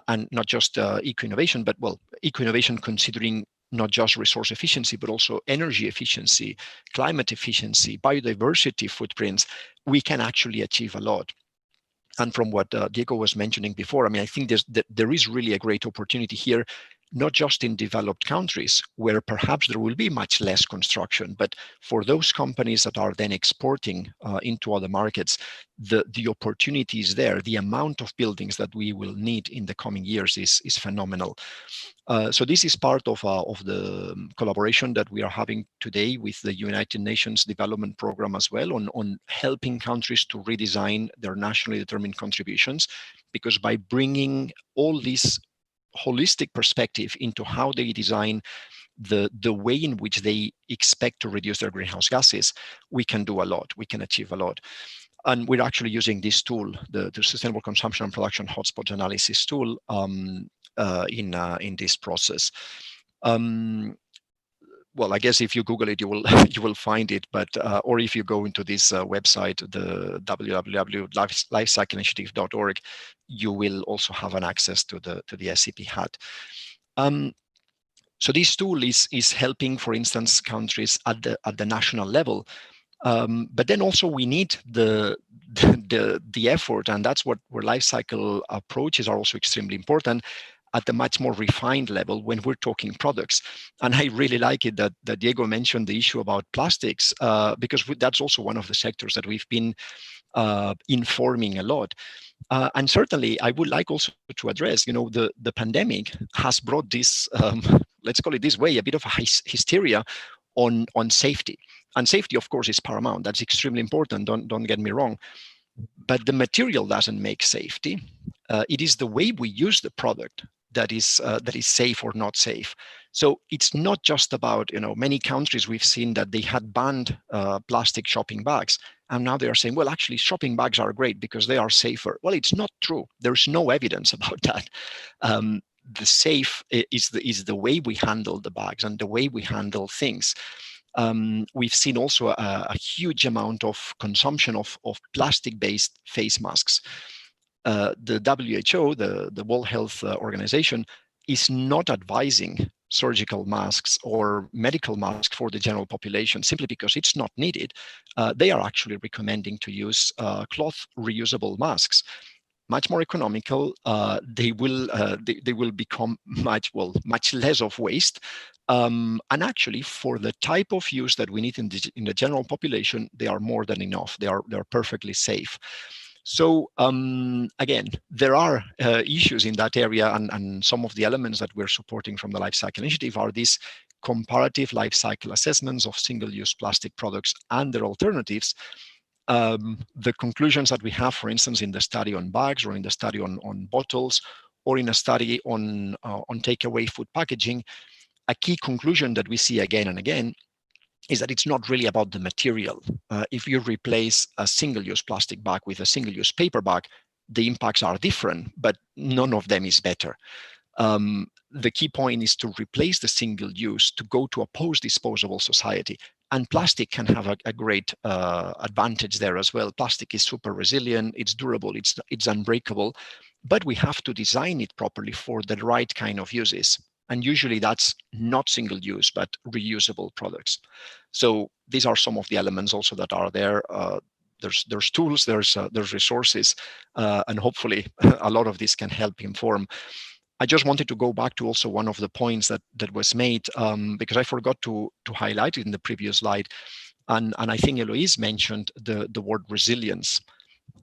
and not just eco-innovation, but well, eco-innovation considering not just resource efficiency, but also energy efficiency, climate efficiency, biodiversity footprints, we can actually achieve a lot. And from what Diego was mentioning before, I mean, I think there is really a great opportunity here, not just in developed countries where perhaps there will be much less construction, but for those companies that are then exporting into other markets, the opportunity is there. The amount of buildings that we will need in the coming years is phenomenal. So this is part of the collaboration that we are having today with the United Nations Development Program as well on helping countries to redesign their nationally determined contributions, because by bringing all this holistic perspective into how they design the way in which they expect to reduce their greenhouse gases, we can do a lot, we can achieve a lot. And we're actually using this tool, the Sustainable Consumption and Production Hotspots Analysis tool, in this process. Well, I guess if you Google it, you will find it. But or if you go into this website, the www.lifecycleinitiative.org, you will also have an access to the SCP HAT. So this tool is helping, for instance, countries at the national level. But then also we need the effort, and that's where life cycle approaches are also extremely important at the much more refined level when we're talking products. And I really like it that Diego mentioned the issue about plastics, because that's also one of the sectors that we've been informing a lot. And certainly I would like also to address, the pandemic has brought this, let's call it this way, a bit of a hysteria on safety. And safety, of course, is paramount. That's extremely important. Don't get me wrong. But the material doesn't make safety. It is the way we use the product that is safe or not safe. So it's not just about, many countries we've seen that they had banned plastic shopping bags, and now they are saying, well, actually, shopping bags are great because they are safer. Well, it's not true. There's no evidence about that. The safe is the way we handle the bags and the way we handle things. We've seen also a huge amount of consumption of plastic-based face masks. The WHO, the World Health Organization, is not advising surgical masks or medical masks for the general population simply because it's not needed. They are actually recommending to use cloth reusable masks. Much more economical. They will become much less of waste. And actually, for the type of use that we need in the general population, they are more than enough. They are perfectly safe. So again, there are issues in that area, and some of the elements that we're supporting from the Life Cycle Initiative are these comparative life cycle assessments of single-use plastic products and their alternatives. The conclusions that we have, for instance, in the study on bags, or in the study on bottles, or in a study on takeaway food packaging, a key conclusion that we see again and again is that it's not really about the material. If you replace a single-use plastic bag with a single-use paper bag, the impacts are different, but none of them is better. The key point is to replace the single-use to go to a post-disposable society. And plastic can have a great advantage there as well. Plastic is super resilient, it's durable, it's unbreakable, but we have to design it properly for the right kind of uses. And usually that's not single use, but reusable products. So these are some of the elements also that are there. There's tools, there's resources, and hopefully a lot of this can help inform. I just wanted to go back to also one of the points that was made, because I forgot to highlight it in the previous slide. And I think Eloise mentioned the word resilience.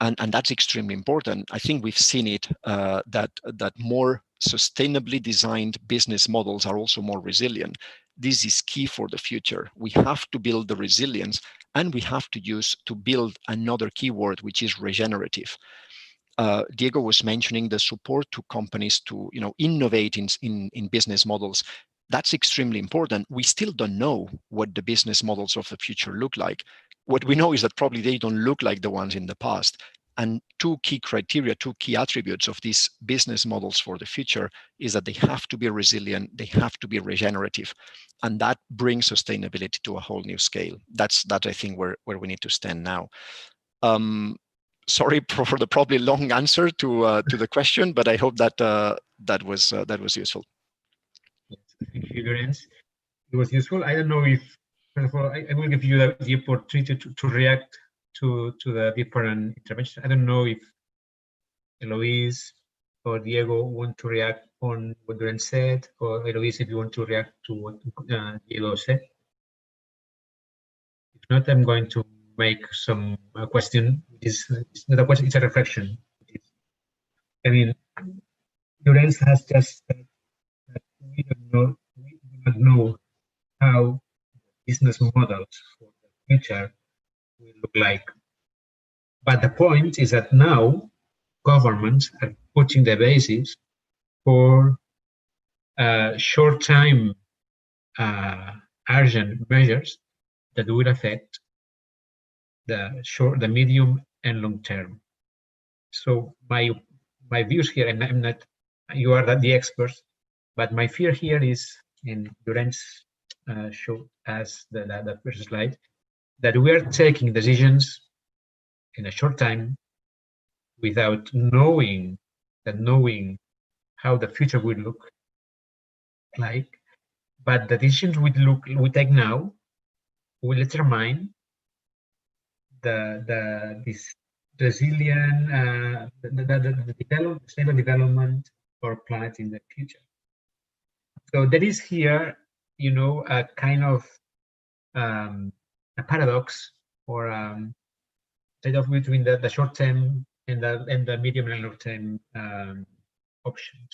And that's extremely important. I think we've seen it, that more sustainably designed business models are also more resilient. This is key for the future. We have to build the resilience, and we have to build another keyword, which is regenerative. Diego was mentioning the support to companies to innovate in business models. That's extremely important. We still don't know what the business models of the future look like. What we know is that probably they don't look like the ones in the past. And two key criteria, two key attributes of these business models for the future is that they have to be resilient, they have to be regenerative, and that brings sustainability to a whole new scale. That's I think where we need to stand now. Sorry for the probably long answer to the question, but I hope that that was useful. Thank you, Lorenz. it was useful. I don't know if, first of all, I will give you the opportunity to react to the different interventions. I don't know if Eloise or Diego want to react on what Duran said, or Eloise, if you want to react to what Diego said. If not, I'm going to make some question. It's not a question, it's a reflection. I mean, Duran has just said that we do not know how business models for the future will look like. But the point is that now governments are putting the basis for short-time urgent measures that will affect the medium and long term. So my views here, and I'm not, you are the experts, but my fear here is, in Duran's show as the first slide, that we are taking decisions in a short time without knowing how the future will look like. But the decisions we take now will determine this resilient the stable development of our planet in the future. So there is here, you know, a kind of a paradox, or trade-off between the short term and the medium and long term options.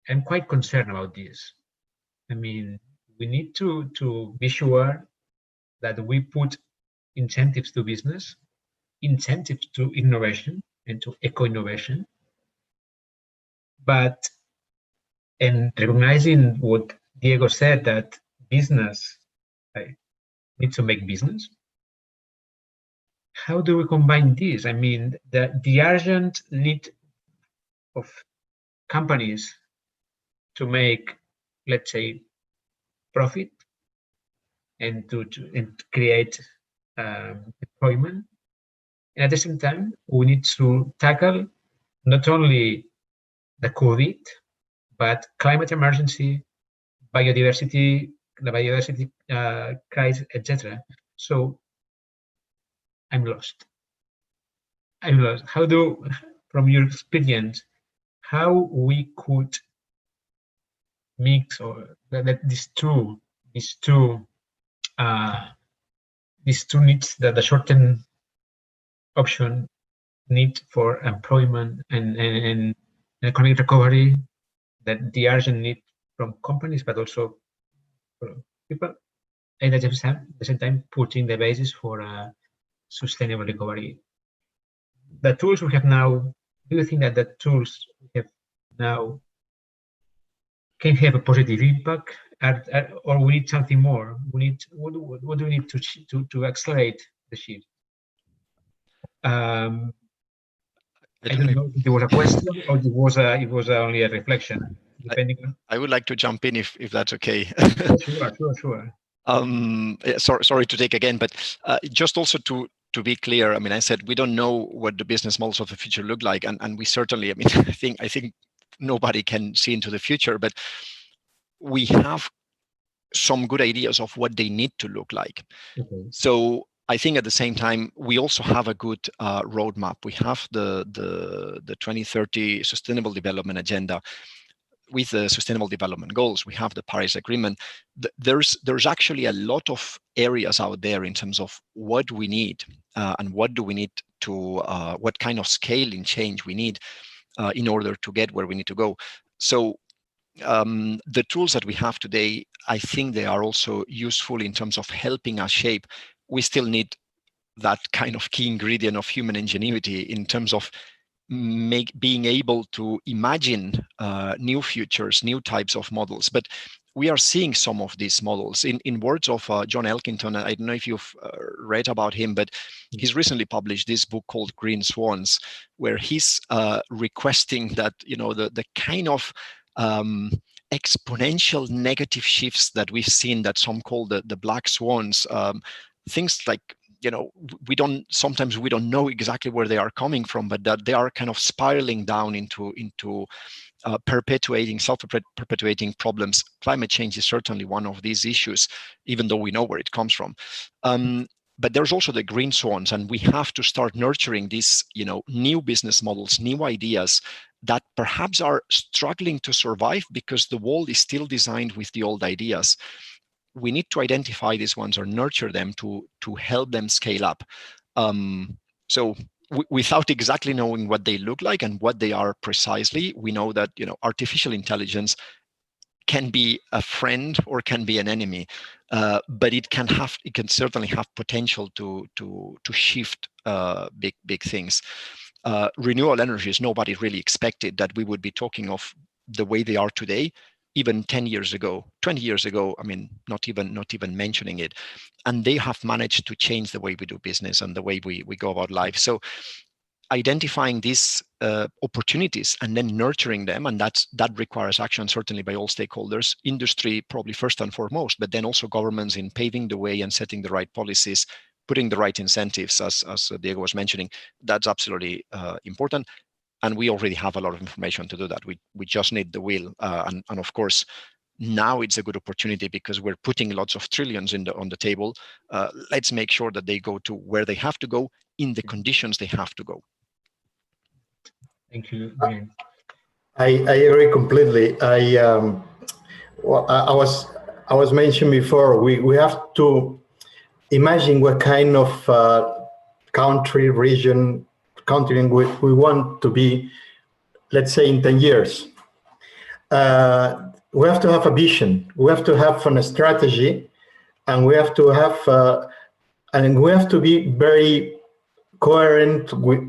I'm quite concerned about this. I mean, we need to be sure that we put incentives to business, incentives to innovation and to eco-innovation, and recognizing what Diego said, that business needs to make business. How do we combine this? I mean, the urgent need of companies to make, let's say, profit and to create employment. And at the same time, we need to tackle not only the COVID, but climate emergency, biodiversity, the biodiversity crisis, etc. So I'm lost. How do, from your experience, how we could mix, or that these two needs, that the short-term option need for employment and economic recovery, that the urgent need from companies, but also for people, and at the same time putting the basis for a sustainable recovery. The tools we have now, do you think that the tools we have now can have a positive impact, or we need something more? What do we need to accelerate the shift? I don't know if it was a question or it was only a reflection, depending on. I would like to jump in if that's okay. Sure. Sorry to take again, but just also to be clear, I mean, I said we don't know what the business models of the future look like, and we certainly, I mean, I think nobody can see into the future, but we have some good ideas of what they need to look like. Okay. So I think at the same time, we also have a good roadmap. We have the 2030 Sustainable Development Agenda with the Sustainable Development Goals. We have the Paris Agreement. There's actually a lot of areas out there in terms of what we need and what do we need to, what kind of scaling change we need in order to get where we need to go. So the tools that we have today, I think they are also useful in terms of helping us shape. We still need that kind of key ingredient of human ingenuity in terms of being able to imagine new futures, new types of models. But we are seeing some of these models. In words of John Elkington, I don't know if you've read about him, but he's recently published this book called Green Swans, where he's requesting that, you know, the kind of exponential negative shifts that we've seen, that some call the black swans, things like, you know, sometimes we don't know exactly where they are coming from, but that they are kind of spiraling down into self-perpetuating problems. Climate change is certainly one of these issues, even though we know where it comes from. But there's also the green swans, and we have to start nurturing these, new business models, new ideas that perhaps are struggling to survive because the world is still designed with the old ideas. We need to identify these ones or nurture them to help them scale up. So without exactly knowing what they look like and what they are precisely, we know that artificial intelligence can be a friend or can be an enemy, but it can certainly have potential to shift big things. Renewable energies, nobody really expected that we would be talking of the way they are today, even 10 years ago, 20 years ago. I mean, not even mentioning it. And they have managed to change the way we do business and the way we go about life. So identifying these opportunities and then nurturing them, and that requires action certainly by all stakeholders, industry probably first and foremost, but then also governments in paving the way and setting the right policies, putting the right incentives, as Diego was mentioning. That's absolutely important. And we already have a lot of information to do that. We just need the will. And of course, now it's a good opportunity because we're putting lots of trillions on the table. Let's make sure that they go to where they have to go in the conditions they have to go. Thank you, Brian. I agree completely. I was mentioned before, we have to imagine what kind of country, region, continent we want to be, let's say, in 10 years. We have to have a vision. We have to have a strategy, and we have to have, and we have to be very coherent with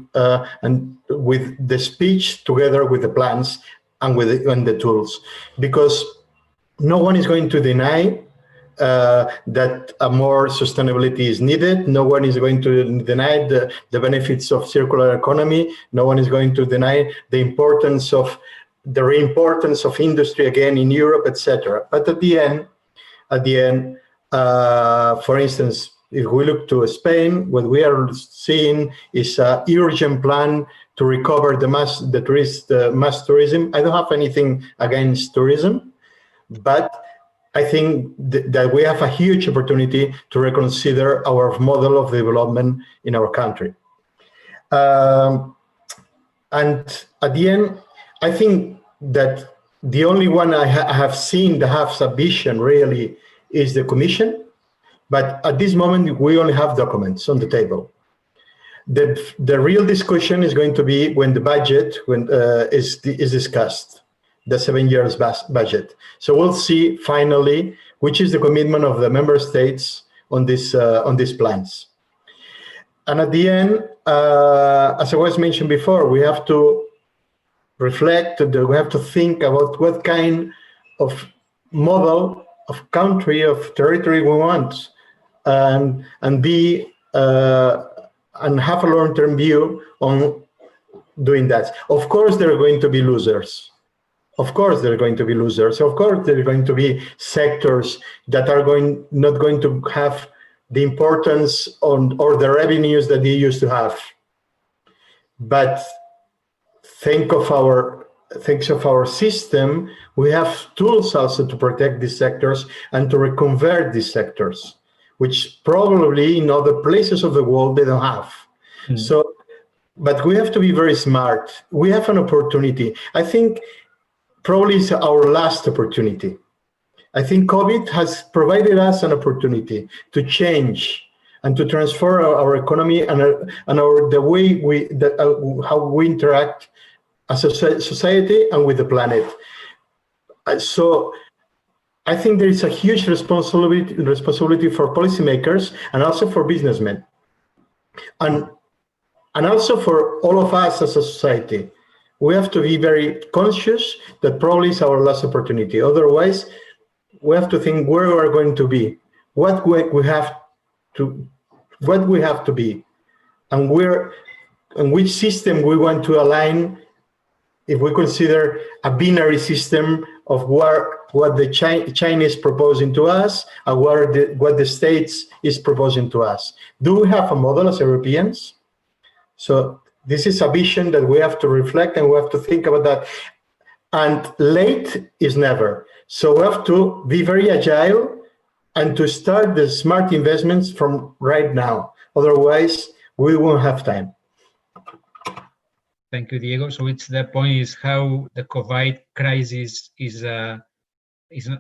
the speech together with the plans and with the tools, because no one is going to deny that a more sustainability is needed. No one is going to deny the benefits of circular economy. No one is going to deny the importance of industry again in Europe, etc. But at the end, for instance, if we look to Spain, what we are seeing is an urgent plan to recover the mass tourism. I don't have anything against tourism, but I think that we have a huge opportunity to reconsider our model of development in our country. And at the end, I think that the only one I have seen that has a vision really is the Commission. But at this moment, we only have documents on the table. The real discussion is going to be when the budget is discussed, the 7 years budget. So we'll see finally which is the commitment of the member states on these plans. And at the end, as I was mentioned before, we have to reflect. We have to think about what kind of model of country, of territory we want. And have a long-term view on doing that. Of course, there are going to be losers. Of course, there are going to be losers. Of course, there are going to be sectors that are not going to have the importance or the revenues that they used to have. But think of our system. We have tools also to protect these sectors and to reconvert these sectors, which probably in other places of the world they don't have. So, but we have to be very smart. We have an opportunity. I think probably it's our last opportunity. I think COVID has provided us an opportunity to change and to transform our economy and the way how we interact as a society and with the planet. So I think there is a huge responsibility for policymakers and also for businessmen, and also for all of us as a society. We have to be very conscious that probably is our last opportunity. Otherwise, we have to think where we are going to be, what we have to be, and which system we want to align. If we consider a binary system of what the Chinese proposing to us and what the States is proposing to us. Do we have a model as Europeans? So this is a vision that we have to reflect and we have to think about that. and late is never. So we have to be very agile and to start the smart investments from right now. Otherwise, we won't have time. Thank you, Diego. So it's the point is how the COVID crisis is an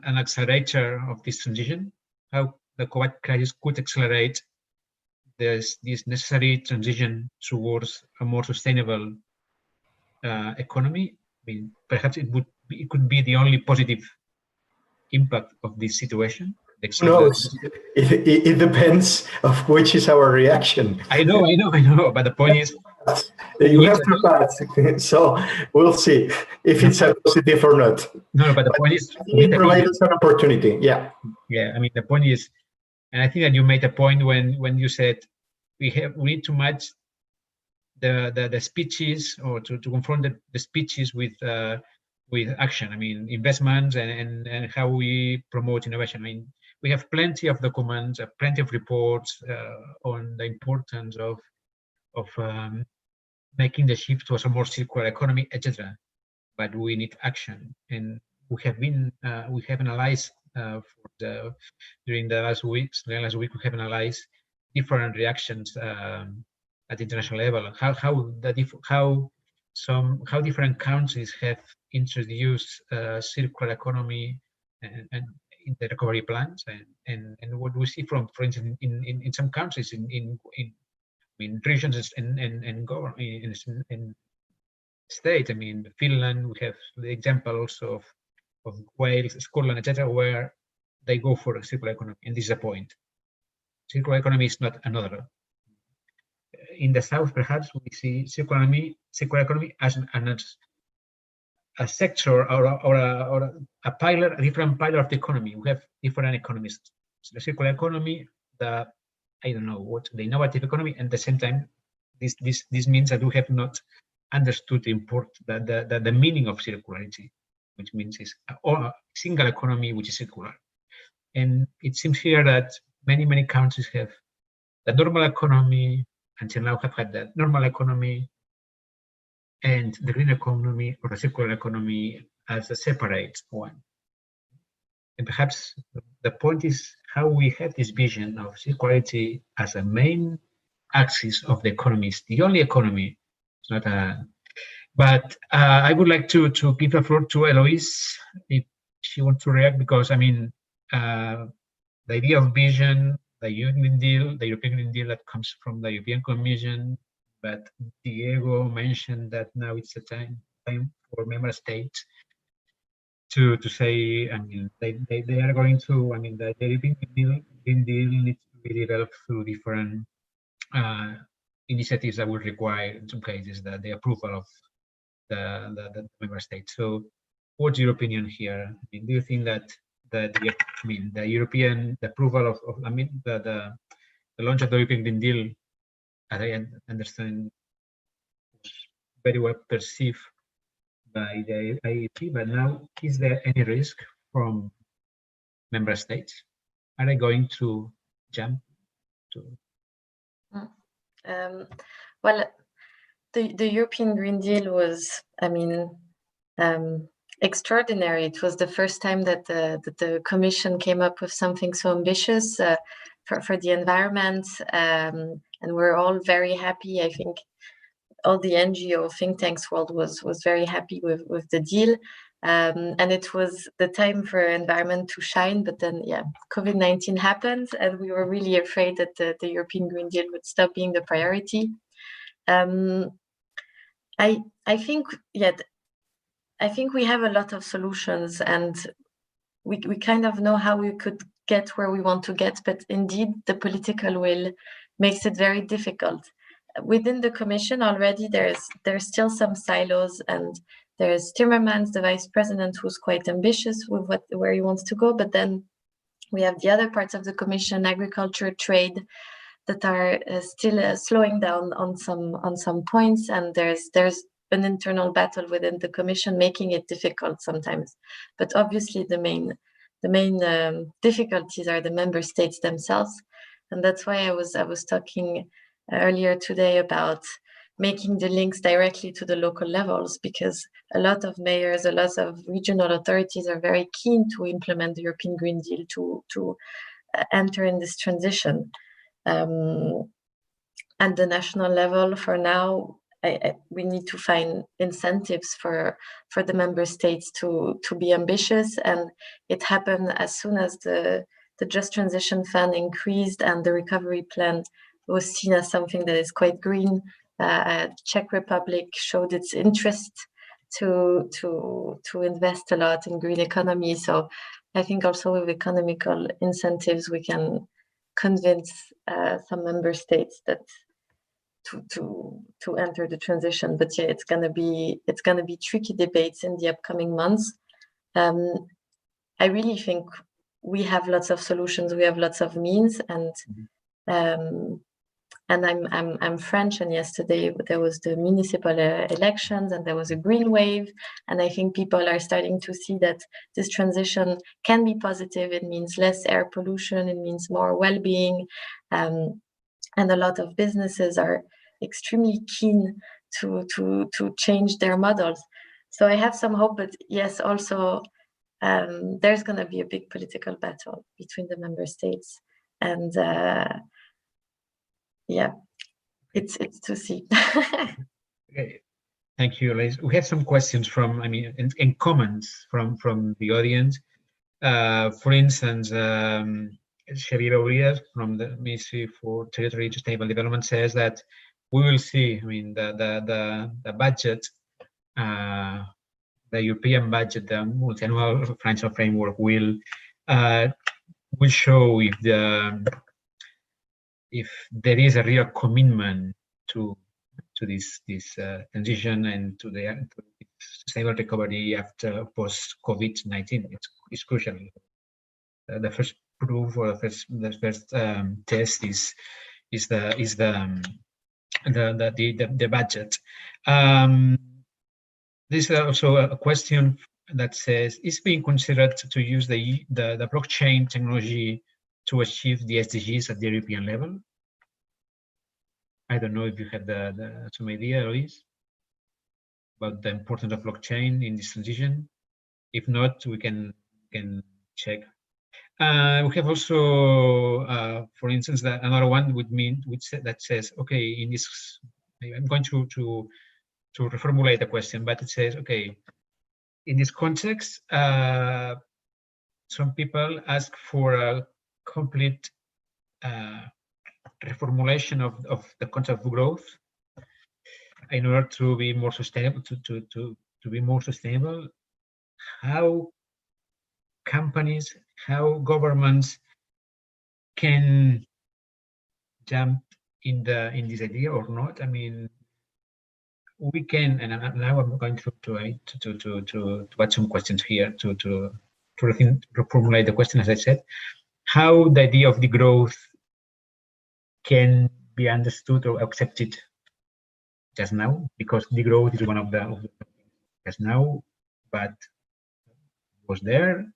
accelerator of this transition, how the COVID crisis could accelerate this necessary transition towards a more sustainable economy. I mean, perhaps it could be the only positive impact of this situation. No, it depends of which is our reaction. I know, but the point is, you have to pass. So we'll see if it's a positive or not. No, but the point is, it provides us an opportunity. Yeah. I mean, the point is, and I think that you made a point when you said we need to match the speeches, or to confront the speeches with action. I mean, investments and how we promote innovation. I mean, we have plenty of documents, plenty of reports on the importance of making the shift towards a more circular economy, etc. But we need action, and we have analyzed during the last week we have analyzed different reactions at the international level. How different countries have introduced circular economy and in the recovery plans, and what we see for instance in some countries in regions and government in state. I mean, Finland, we have the example also of Wales, Scotland, etc., where they go for a circular economy, and this is a point. Circular economy is not another. In the south, perhaps we see circular economy as a sector or a pillar, a different pillar of the economy. We have different economies. So the circular economy, the innovative economy, and at the same time, this means that we have not understood the meaning of circularity, which means is a single economy which is circular. And it seems here that many countries have the normal economy, until now have had the normal economy and the green economy or the circular economy as a separate one. And perhaps the point is how we have this vision of circularity as a main axis of the economy. It's the only economy. It's not a. But I would like to give the floor to Eloise if she wants to react, because I mean, the idea of vision, the European Green Deal that comes from the European Commission, but Diego mentioned that now it's a time for member states to say, I mean, they are going to, I mean, the European Green Deal needs to be developed through different initiatives that will require, in some cases, the approval of the member states. So what's your opinion here? I mean, do you think that the approval of the launch of the European Green Deal, as I understand, was very well perceived by the IEP, but now is there any risk from member states? Are they going to jump to? Well, the European Green Deal was, I mean, extraordinary. It was the first time that the Commission came up with something so ambitious for the environment, and we're all very happy. I think all the NGO think tanks world was very happy with the deal, and it was the time for environment to shine. But then, yeah, COVID-19 happened, and we were really afraid that the European Green Deal would stop being the priority. I think, yeah, I think we have a lot of solutions, and we kind of know how we could get where we want to get, but indeed the political will makes it very difficult. Within the Commission already, there's still some silos, and there's Timmermans, the Vice President, who's quite ambitious with where he wants to go, but then we have the other parts of the Commission, agriculture, trade, that are still slowing down on some points, and there's an internal battle within the Commission, making it difficult sometimes. But obviously the main difficulties are the member states themselves, and that's why I was talking earlier today about making the links directly to the local levels, because a lot of mayors, a lot of regional authorities are very keen to implement the European Green Deal, to enter in this transition. At the national level, for now, we need to find incentives for the member states to be ambitious, and it happened as soon as the Just Transition Fund increased and the recovery plan was seen as something that is quite green. Czech Republic showed its interest to invest a lot in green economy. So I think also with economical incentives, we can convince some member states that to enter the transition. But yeah, it's gonna be tricky debates in the upcoming months. I really think we have lots of solutions, we have lots of means, and I'm French, and yesterday there was the municipal elections, and there was a green wave, and I think people are starting to see that this transition can be positive. It means less air pollution, it means more well-being, and a lot of businesses are extremely keen to change their models. So I have some hope, but yes, also there's going to be a big political battle between the member states, and yeah, it's to see. Okay. Thank you, Liz. We have some questions from, and comments from the audience. For instance, Xavier Urias from the Ministry for Territory and Sustainable Development says that we will see, the budget, the European budget, the multi-annual financial framework will show if there is a real commitment to this transition and to the sustainable recovery after post-COVID-19. It's crucial. The first proof, or the first test is the budget. There's also a question that says, is being considered to use the blockchain technology to achieve the SDGs at the European level? I don't know if you have some idea, Luis, about the importance of blockchain in this transition. If not, we can check. We have also, for instance, another one that says, okay, in this, I'm going to reformulate the question, but it says, okay, in this context, some people ask for a complete reformulation of the concept of growth in order to be more sustainable. To be more sustainable, how companies, how governments can jump in this idea or not? I mean, we can, and now I'm going to add some questions here to reformulate the question. As I said, how the idea of the growth can be understood or accepted just now, because the growth is one of the just now, but was there,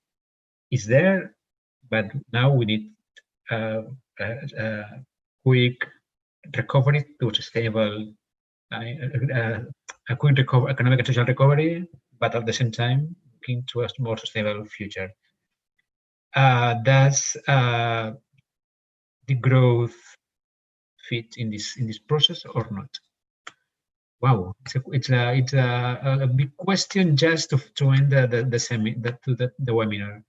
is there, but now we need quick recovery to sustainable, a quick economic and social recovery, but at the same time looking to a more sustainable future. Does the growth fit in this process or not? Wow, it's a big question just to end the webinar,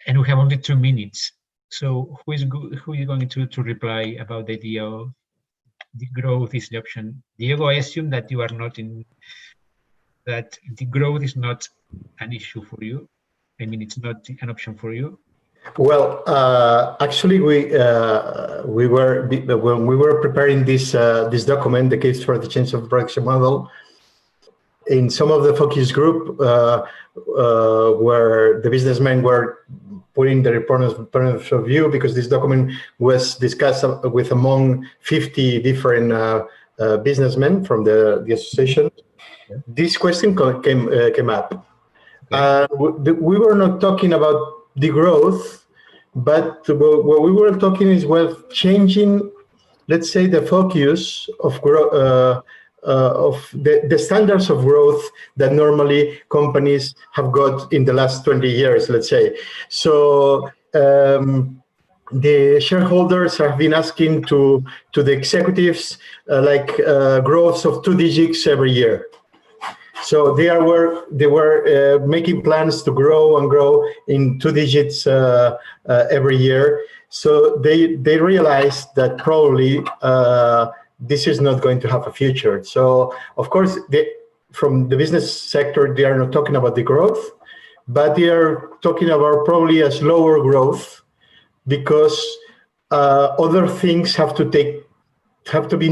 and we have only 2 minutes. So who is going to reply about the idea of the growth is the option? Diego, I assume that you are not that the growth is not an issue for you. I mean, it's not an option for you. Well, actually, we were, when we were preparing this document, the case for the change of production model, in some of the focus group where the businessmen were putting their point of view, because this document was discussed with among 50 different businessmen from the association. Yeah. This question came up. Okay. We were not talking about the growth, but what we were talking is, well, changing let's say, the focus of the standards of growth that normally companies have got in the last 20 years, let's say. So the shareholders have been asking to the executives growths of 2 digits every year. So they were making plans to grow and grow in 2 digits every year. So they realized that probably this is not going to have a future. So of course, from the business sector, they are not talking about the growth, but they are talking about probably a slower growth, because other things have to be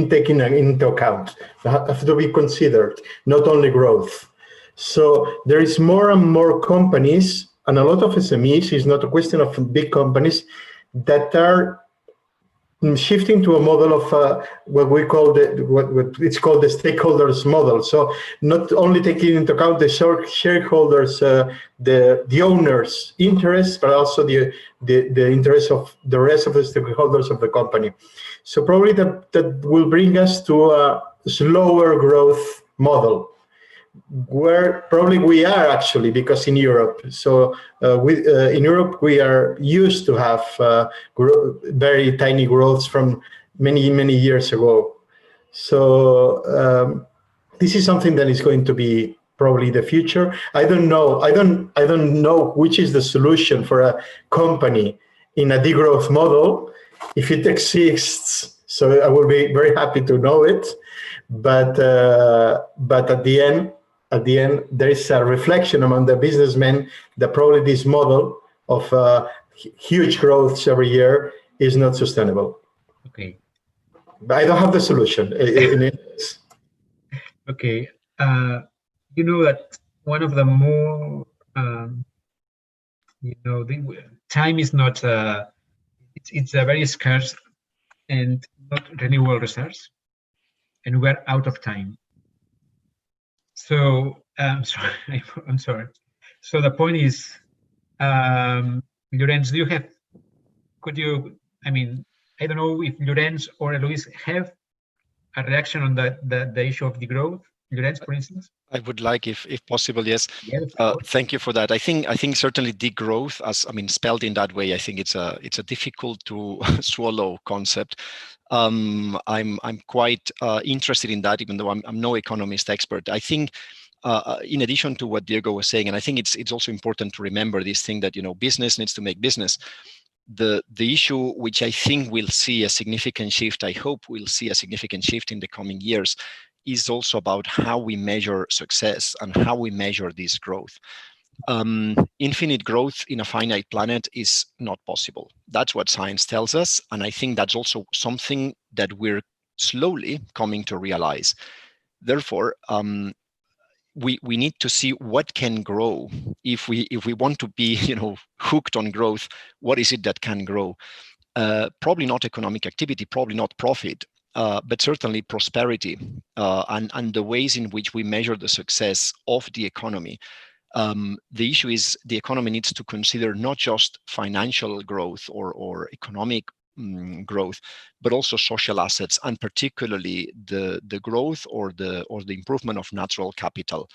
taken into account, have to be considered, not only growth. So there is more and more companies, and a lot of SMEs, it's not a question of big companies, that are shifting to a model of what we call what it's called the stakeholders model. So not only taking into account the shareholders, the owners' interests, but also the interests of the rest of the stakeholders of the company. So probably that will bring us to a slower growth model, where probably we are actually, because in Europe. So in Europe, we are used to have very tiny growths from many years ago. So this is something that is going to be probably the future. I don't know which is the solution for a company in a degrowth model, if it exists. So I will be very happy to know it. But at the end, there is a reflection among the businessmen that probably this model of huge growths every year is not sustainable. Okay. But I don't have the solution. Okay. You know that one of the more, the time is not, it's a very scarce and not renewable resource, and we're out of time. So sorry, I'm sorry. So the point is, Llorenç, I don't know if Llorenç or Luis have a reaction on the issue of the growth. Llorenç, for instance? I would like, if possible, yes. Yes, thank you for that. I think certainly degrowth, spelled in that way, I think it's a difficult to swallow concept. I'm quite interested in that, even though I'm no economist expert. I think, in addition to what Diego was saying, and I think it's also important to remember this thing that business needs to make business. The issue, which I think we'll see a significant shift, I hope we'll see a significant shift in the coming years, is also about how we measure success and how we measure this growth. Infinite growth in a finite planet is not possible. That's what science tells us. And I think that's also something that we're slowly coming to realize. Therefore, we need to see what can grow. If we want to be hooked on growth, what is it that can grow? Probably not economic activity, probably not profit, but certainly prosperity, and the ways in which we measure the success of the economy. The issue is the economy needs to consider not just financial growth or economic growth, but also social assets, and particularly the growth or the improvement of natural capital.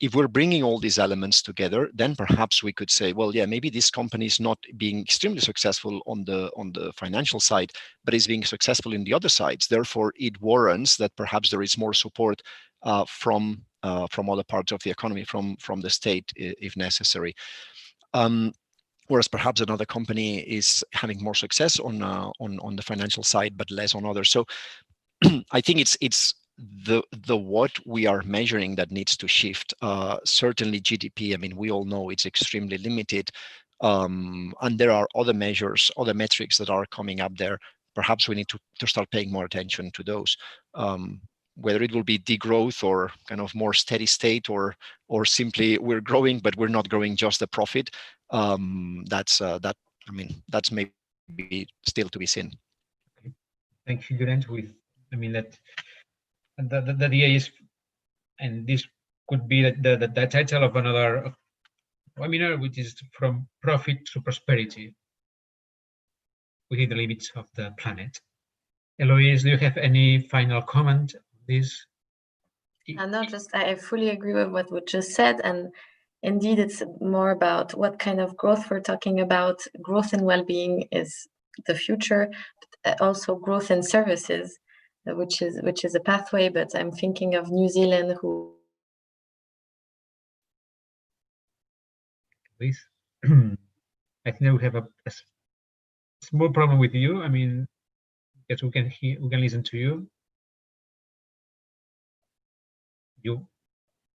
If we're bringing all these elements together, then perhaps we could say, well, yeah, maybe this company is not being extremely successful on the financial side, but is being successful in the other sides. Therefore, it warrants that perhaps there is more support from other parts of the economy, from the state, if necessary. Whereas perhaps another company is having more success on the financial side, but less on others. So I think it's the what we are measuring that needs to shift. Certainly GDP, we all know it's extremely limited. And there are other measures, other metrics that are coming up there. Perhaps we need to start paying more attention to those. Whether it will be degrowth or kind of more steady state, or simply we're growing, but we're not growing just the profit. That's maybe still to be seen. Okay. Thank you, Llorenç. That the idea is, and this could be the title of another webinar, which is From Profit to Prosperity within the limits of the planet. Eloise, do you have any final comment on this? No, just I fully agree with what was just said, and indeed, it's more about what kind of growth we're talking about. Growth and well-being is the future, but also growth in services, which is a pathway. But I'm thinking of New Zealand, who. Please, I think we have a small problem with you. I mean, yes, we can listen to you.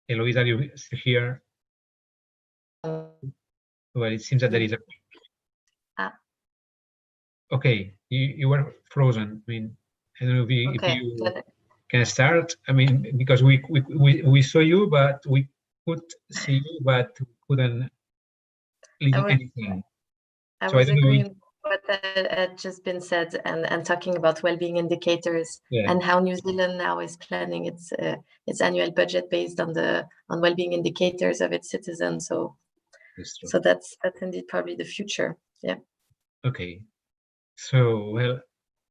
Eloise, are you still here? Well, it seems that there is a. Okay, you were frozen. I mean, I don't know if you can start. I mean, because we saw you, but we could see you, but couldn't listen anything. I was agreeing with what had just been said, and talking about well-being indicators, and how New Zealand now is planning its annual budget based on well-being indicators of its citizens. So that's indeed probably the future. Yeah. Okay. So, well,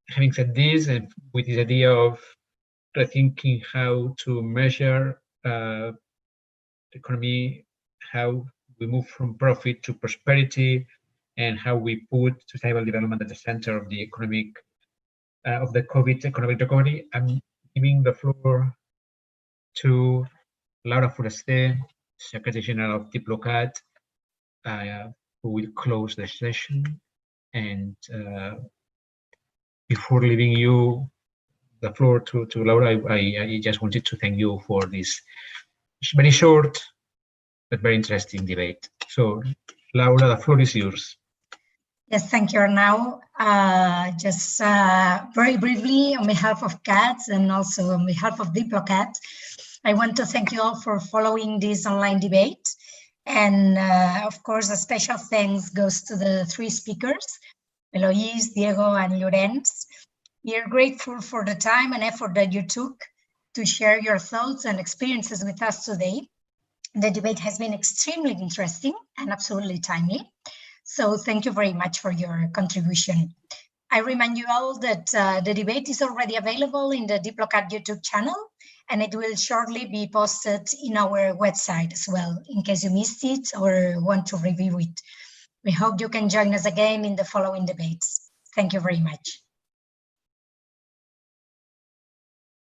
having said this, and with this idea of rethinking how to measure the economy, how we move from profit to prosperity, and how we put sustainable development at the center of the of the COVID economic recovery, I'm giving the floor to Laura Forester, Secretary General of Diplocat, who will close the session. And before leaving you the floor to Laura, I just wanted to thank you for this very short but very interesting debate. So, Laura, the floor is yours. Yes, thank you, Arnau. Just very briefly, on behalf of CATS and also on behalf of Diplocat, I want to thank you all for following this online debate. And of course, a special thanks goes to the three speakers, Eloise, Diego, and Lorenz. We are grateful for the time and effort that you took to share your thoughts and experiences with us today. The debate has been extremely interesting and absolutely timely. So thank you very much for your contribution. I remind you all that the debate is already available in the Diplocat YouTube channel, and it will shortly be posted in our website as well, in case you missed it or want to review it. We hope you can join us again in the following debates. Thank you very much.